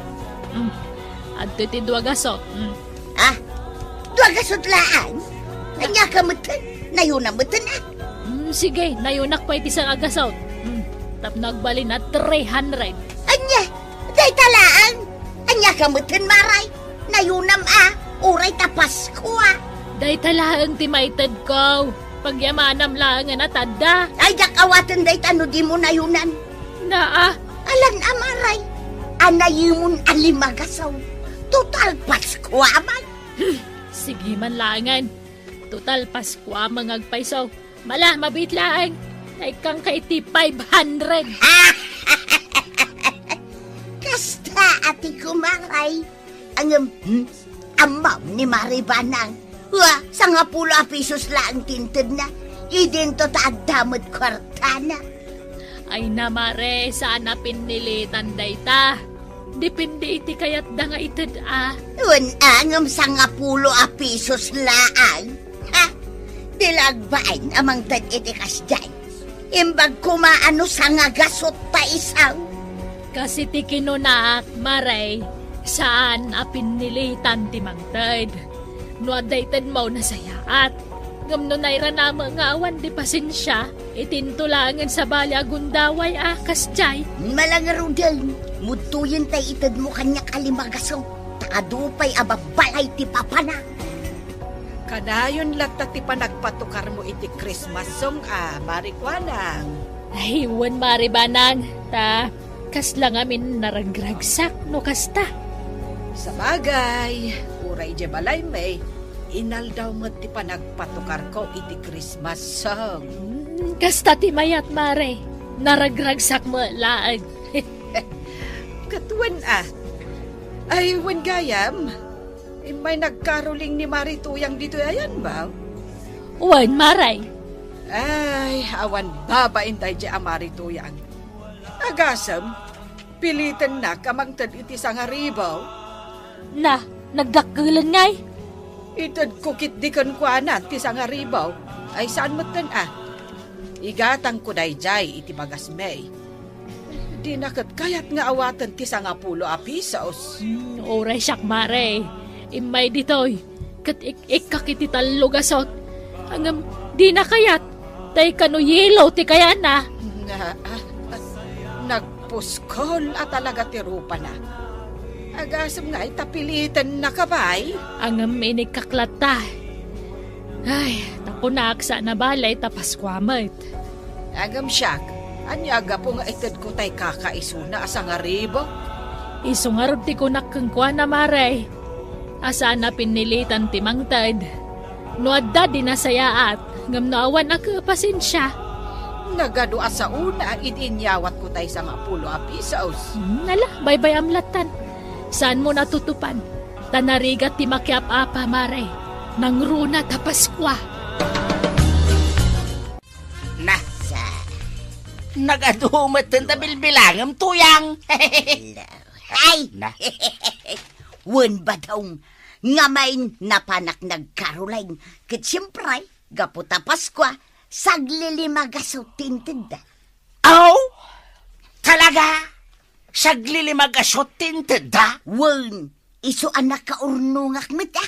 Adto iti duwagaso. Dua kasudlaan. Anya ka matan. Nayo na matan ah. Sige, nayunak pa iti sang agasot. Tap nagbali na 300. Anya, day talaan. Anya ka matan maray. Nayunam ah. Uray tapas ko ah. Day talaang timaited ko. Pagyamanam lang nga natada. Ay, awatan day tano di mo nayunan. Naa. Alan amaray. Anayimun alimagasaw. Total Pasko aman. Sige man langan. Total Pasko amang agpaisaw. Mala, mabit lang. Ay kang kay ti 500. Kasta ati kumaray. Ang amaw ni Maribanang. Wa, sa nga pulo pisos lang tinted na. Idinto ta damot kwartana. Ay namare, sana pinilitan dayta. Depende iti kayat da nga ited ah. Angam sa nga pulo pisos laang. Ha? Dilagbain amang tad iti kasday. Imbag kumaano sa nga gasot pa isaw. Kasi ti kinunaak, maray, saan pinilitan ti mangtad. No adayted mo na sayaat. Ngam no naira na mga awan di pasensya. Itintulangan sa balya gundaway kasjay. Malangaro din. Mutuyin tay itad mo kanya kalimagasaw. Takadupay ababalay ti papana. Kanayon latta ti panagpatukar mo iti Christmas song Marikwanang. Ay, wan Maribanang. Ta, kas lang amin naragragsak no kasta. Sa bagay, uray je balay may, inal daw mo ti panagpatukar ko iti Christmas song. Kasta ti mayat mare, naragragsak mo laag. Katuan ay wan gayam, may nagkaroling ni Marituyang dito ayan ba? Wan maray. Ay, awan babain tayo di Marituyang. Agasam, pilitan na kamangtad iti sangaribaw. Na, nagdakkelan ngay. Itad kukit di kankwanan ti sangaribaw. Ay saan mo tan Igatang ko dayjay iti bagas may. Di nakat kayat nga awatan ti sangapulo pisos. Oray siyak mare. Imay ditoy. Kat ikakiti talugasot. Hanggang di na kayat. Tay kano yelo ti kaya na. Nagpuskol at talaga ti rupa na. Agasam nga itapilitan na kabay. Angam inikaklata. Ay, takunaksa na balay tapaskwamat. Agam siyak, anyaga po nga itad ko tay kakaisuna asa nga ribo. Isungarod ti kunak kang kwa na maray. Asa na pinilitan ti mangtad. No adda di nasayaat, ngam naawan ako pasensya. Nagado asa una, idinyawat ko tay sa mapulo pisos. Nala, baybay amlatan. Saan mo natutupan? Tanarigat ti makiap apa maray. Nang runa tapaskwa. Na, nagadumat ang tabilbilangam tuyang. Ay! Na. Wan ba daw ngamain napanak nagkaroline. Kat siyempre, gaputa Paskwa, saglilimagasot tintinda. Oh? Talaga? Saglilimagasot tintinda? Wan, iso anak kaurnungak mita.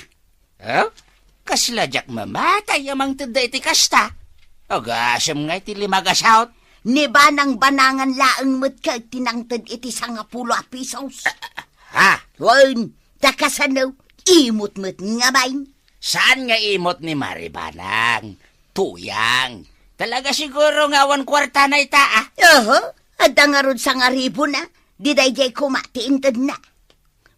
Oh? Kasladyak mamatay amang tinda iti kasta. Agasam nga iti limagasaot. Ni banang banangan laang mat ka tinangtad iti sangapulo pisos. Ha? Wan, takasanaw, imot mat nga bain. Saan nga imot ni Maribanang? Tuyang. Talaga siguro nga 1 kwarta na ita Adda nga rod sa nga ribo na. Didayjay kumatiintad na.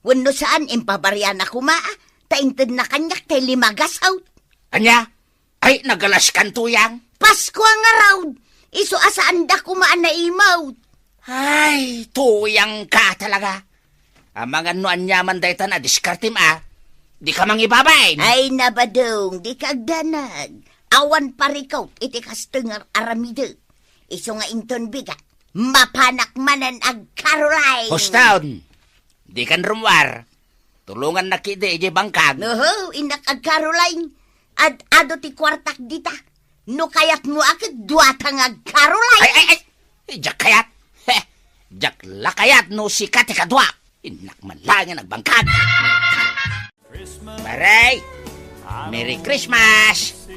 Wano saan impabarya na kumaa. Taintad na kanyak tay limagasaw. Anya? Ay, nagalas kan tuyang. Pasko nga raw. Iso asaan da kumaan na imaw. Ay, tuyang ka talaga. Amang ano anyaman dayta na diskartim Di ka mang ibabay. Ay nabadong, di kagdanag. Awan parikaw, iti kastengar aramide. Iso nga inton bigat. Mapanak manan ag Caroline. Hostown, di kan rumwar. Tulungan na kide ije bangkag. Inak ag Caroline. Ado ti kwartak dita. No kayat mo akit duatang ag Caroline. Ay! Jak kayat. Jak lakayat no si kati kadwa. Inak man lang ang nagbangkag. Maray! Merry Christmas!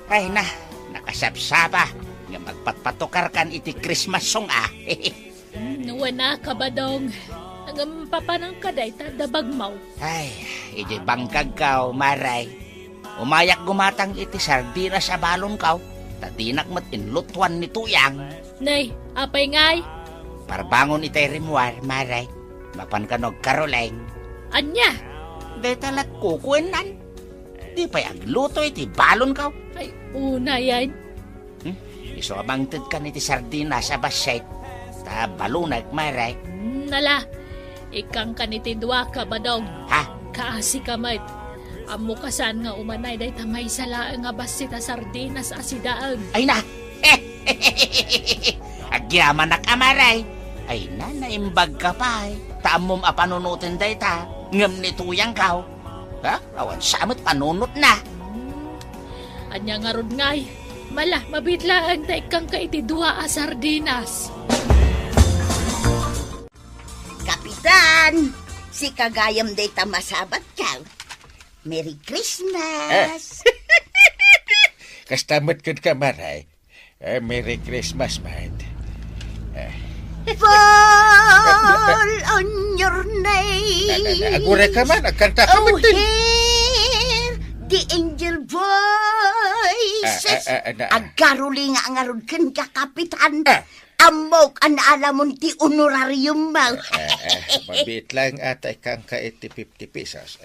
Ay na, nakasabsaba. Nga magpatpatukar kan iti Christmas song Wala ka ba dong? Ang papanang kaday tadabag mau. Ay, iti bangkag kaw, maray. Umayak gumatang iti sardinas sa balon kaw. Tadinak mat inlutuan ni Tuyang. Nay, apay ngay? Parbangon iti rimwar, maray. Mapan kanog karoleng. Anya? Day talat kukuenan. Di pa'y agluto iti balon kaw. Ay, una yan. Iso abangtid ka iti sardinas sa baset. Ta balunag, maray. Nala, ikang kanitidwa ka ba dong? Ha? Kaasi ka mat. Amo kasan nga umanay day tamay sala nga basita sardinas asidaan. Ay na! Agyaman na kamaray. Ay na, naimbag ka pa Taamom panunutin day ta. Ngam ni Tuyang kaw. Ha? Awan samot panunot na. Anya nga rod ngay. Mala, mabitlaan day kang kaitidwa a sardinas. Kapitan, si kagayam day tamasabat ka. Merry Christmas! Kastamot kan ka, maray. Merry Christmas, man. Fall on your knife. Agure ka man, agkanta ka man din. Hear the angel voices. Agkaruli nga ngarod kan ka, Kapitan. Amok an alamon ti honorarium mo. Mabit lang ata ikang ka 50 pesos.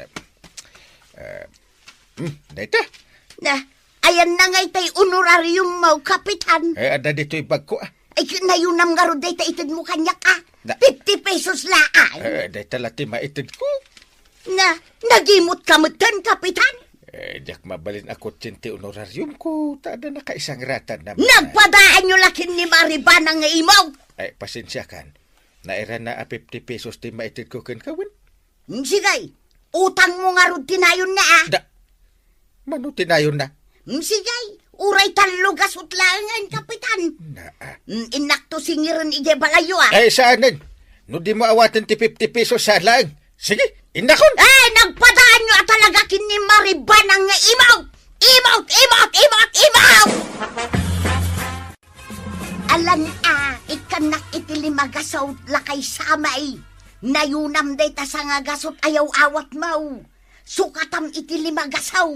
Dito. Na, ayan na ngay tay honorarium mo, Kapitan. Ada dito'y bag ko. Ay, nayunam nga ro day itid mo kanya ka. 50 pesos laan. Dito lati maitid ko. Na, nagimot ka mutan, Kapitan. Diyak mabalin ako 20 honorarium ko. Tada na kaisang ratan naman. Nagpadaan nyo lakin ni Maribana nga imaw. Ay, pasensya kan. Naira na 50 pesos di maitid ko kan kawin. Sigay, utang mo nga ro tinayon na Mano tinayon na? Sigay, uray talo gasot langan, Kapitan. Inakto singiran ije balayo Ay, saanin? No di mo awatin ti 50 pesos sa lang. Sige, inakon. Ay, nagpadaan nyo at talaga kin ni Maribana nga imaw. Imaw! Alan ikanak itilimagasaw lakay samay. Nayunam day ta sa nga gasot ayaw awat mau. Sukatam itilimagasaw.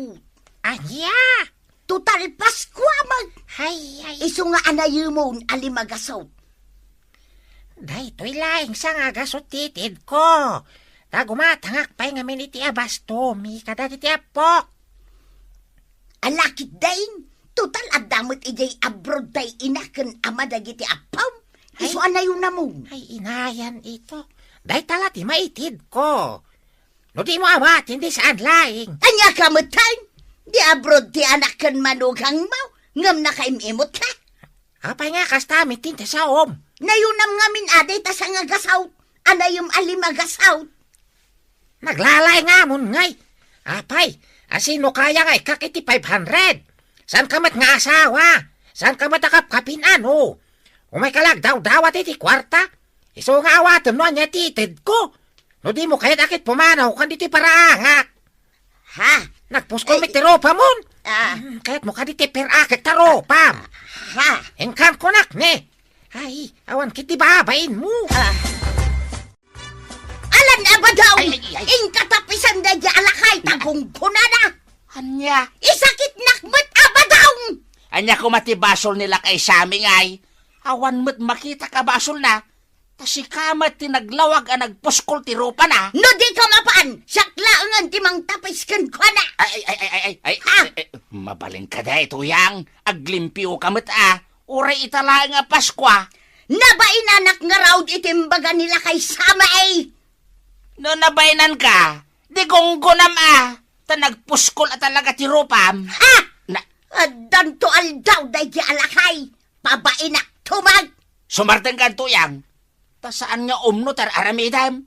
Anya! Total Paskwa mag. Hay. Iso nga anayumon alimagasaw. Daytoy laing sa nga gasot titid ko. Tagumatangak pa'y nga miniti abastomi kada titi apok. Alakit daing. Total adamot ijay abroad day inaken amadagiti apaw. Iso anayunamon. Ay, inayan ito. Day talati maitid ko. No di mo awat, hindi saan laing. Anya ka matay? Di abroad ti anakan manugang mo. Ngam na kaimimot ka. Apay nga kastamit tinte sa om. Nayunam nga min aday ta sa nga gasaw. Anayum alimagasaw. Naglalay nga mon ngay. Apay, asino kaya ngay kakiti 500? San kamat nga asawa? San kamat akapkapin ano? Umay kalag daw-dawat iti kwarta? Iso nga awatem no anya titid ko. No di mo kahit akit pumanaw kan diti paraangak. Ha? Nagpusko may tiropa mon. Kahit mo ka diti perakit taropam. Ha? Engkan ko nak ne. Ay, awan kiti babain mo. Alan abadaw! Ingkatapisan da di alakay tagong kunada. Anya? Isakit nakmat abadaw! Anya kumati basol nila kay saming ay. Awan mo't makita ka basol na. Tasi kamat tinaglawag ang nagpuskol ti rupa na. No di ka mapaan! Saklaan timang tapiskan ko na! Ay, mabaling ka da Tuyang. Aglimpiw kamat Uray itala nga Paskwa. Nabainanak nga raw itimbaga nila kay Samay. No nabainan ka, di gonggonam ta nagpuskol at talaga ti rupam. Ha? Danto aldaw day di alakay. Pabainak tumag. Sumarteng ka Tuyang. Ta saan nga umno tar aramidam?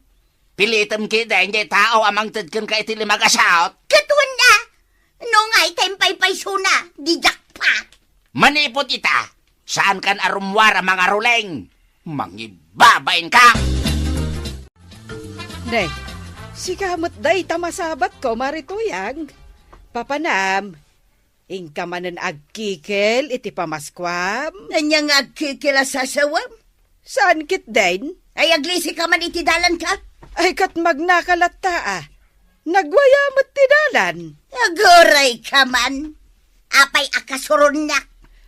Pilitam kita hindi tao amang tadkan ka iti limagasaot. Katuan na. No nga itempay suna. Dijak pa. Manipot ita. Saan kan arumwara mga ruleng? Mangibabain ka. Day, Sikamot day tamasabat ko, Marituyang. Papanam, ingka manan agkikil iti pamaskwam. Nanyang agkikila sa sawam? Saan kit din? Ay aglisi ka man iti dalan ka? Ay kat magnakalatta nagwayamot ti dalan. Agoray ka man. Apay akasuron na.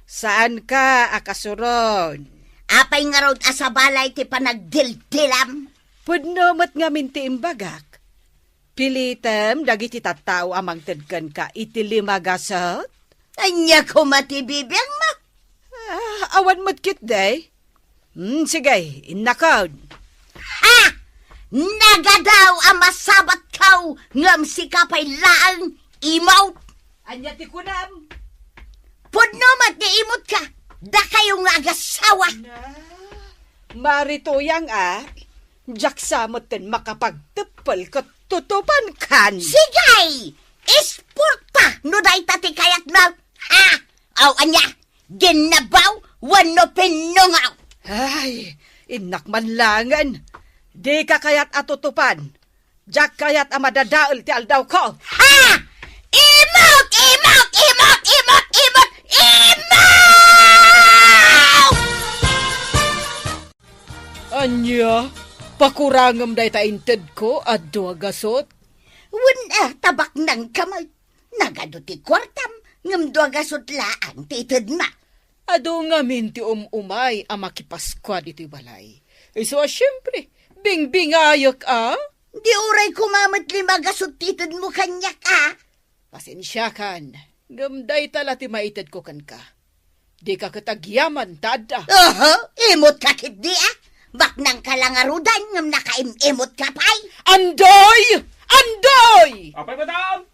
Saan ka akasuron? Apay nga raw asabalay ti panagdildilam. Pudnomot nga minti imbagak. Pilitem dagiti tattao amang tedkan ka iti limagasot? Anya ko matibibiyang ma. Awan mo't kit day. Sige, inakod. Nagadaw ang masabat kaw ngam si kapay laang imaw. Anya ti kunam. Pudnomat ni imot ka. Da kayong agasawa. Marituyang jaksamot ten makapagtepel kat tutupan kan. Sigay! Isport pa! No day tati kayat na. Aw anya! Ginabaw! Wano pinungaw! Ay, inak manlangan. Di ka kayat atutupan. Jak kayat amadadaol ti aldaw ko. Imot! Imot! Imot! Imot! Imot! Imot! Anya, pakurangam day ta inted ko at duwagasot. Wala tabak ng kamay. Nagaduti kwartam. Ngam duwagasot laang tited ma. Ado nga minti umay amakipaskwa dito balay. So, syempre, bingbingayok Di uray kumamat limagasot tited mo kanyak Pasensya kan. Gamday tala ti maited ko kan ka. Di ka katagyaman, tada. Imot ka kit di Bak nang kalangarudan ngam nakaimot ka pay. Andoy! Andoy! Apay, madam!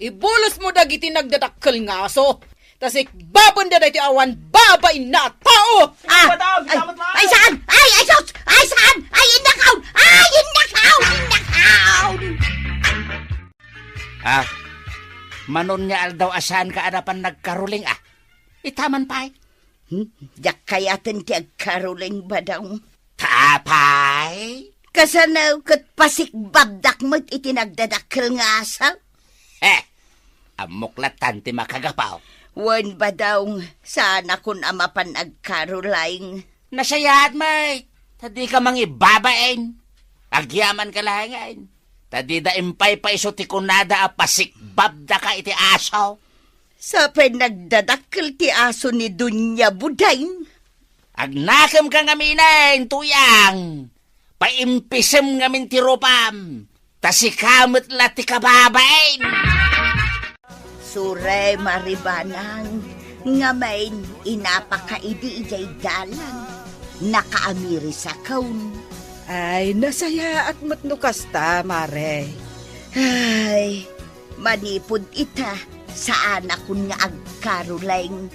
Ibulos mo dagiti nagdadakkel nga aso. Tasik babon da ti awan babay na tao. Madam, salamat lang! Ay saan? Ay sos! Ay saan? Ay indakaw! Ay indakaw! Indakaw! Manon niya aldaw asan ka adapan nagkaruling Itaman pay. Yak kayaten ti agkaruling ba daw? Tapay? Kasanaw kat pasik babdak mo't itinagdadakkel nga asaw? Amuklatan ti makagapaw. Wan ba daw sana kun amapan agkaruling? Nasayad may. Tadi ka mang ibabain. Agyaman ka lahangain. Tadi da impay pa iso ti kunada pasik babda ka iti asaw. Sa nagdadakkel ti aso ni Dunya Buday. Agnakam ka ngaminain, tuyang. Paimpisem ngamin ti ropam. Tasikamot la ti kababain. Sure maribanang. Ngamain inapakaidi ijay dalan. Nakaamiri sa kaun. Ay, nasaya at matnukas ta, Mare. Ay, manipod ita. Saan akong nga agkaruling?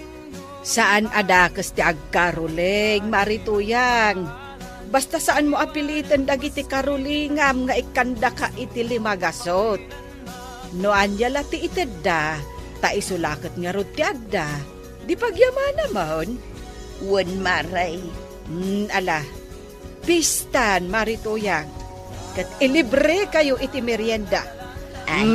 Saan adakas ti agkaruling, Marituyang? Basta saan mo apilitan dagiti karulingam nga ikanda ka iti limagasot. No anya lati itedda, ta isulakat nga rod ti adda. Di pagyaman naman. Wan maray. Ala, pistan, Marituyang. Kat ilibre kayo iti merienda.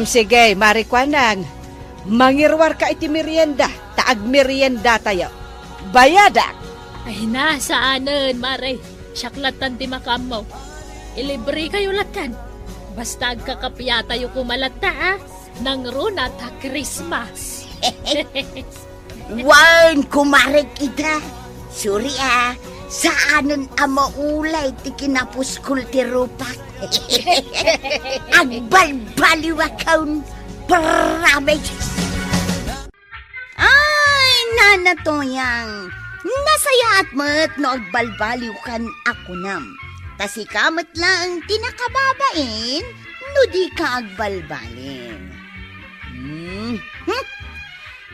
Sige, Marikwanang. Mangirwar ka iti merienda, taag merienda tayo. Bayadak! Ay nasaanan, Mare. Syaklatan ti makamaw. Ilibre kayo latan. Basta agkakapya tayo kumalata, nang runa ta Christmas. Wan kumarik ita. Suri saanan amaulay ti kinapuskul ti rupak. Agbalbaliwakaun. Promise! Ay, nanatoyang! Nasaya at mat no agbalbaliw kan ako nam. Tasikamat lang tinakababain, no di ka agbalbalin.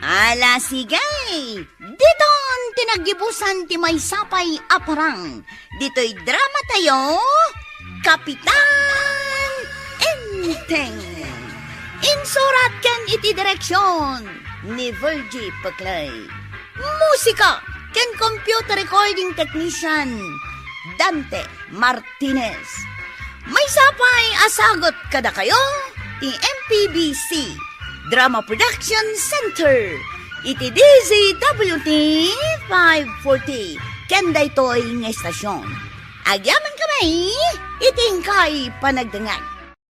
Ala sigay! Diton tinagibusan ti may sapay aparang. Dito'y drama tayo, Kapitan Enteng. Insurat ken iti direksyon ni Virgie Paclay. Musika ken computer recording technician Dante Martinez. May sapay asagot kada kayo, ti MPBC, Drama Production Center, iti DZWT 540, Kenday Toy nga estasyon. Agyaman kamay, iting kay panagdangag.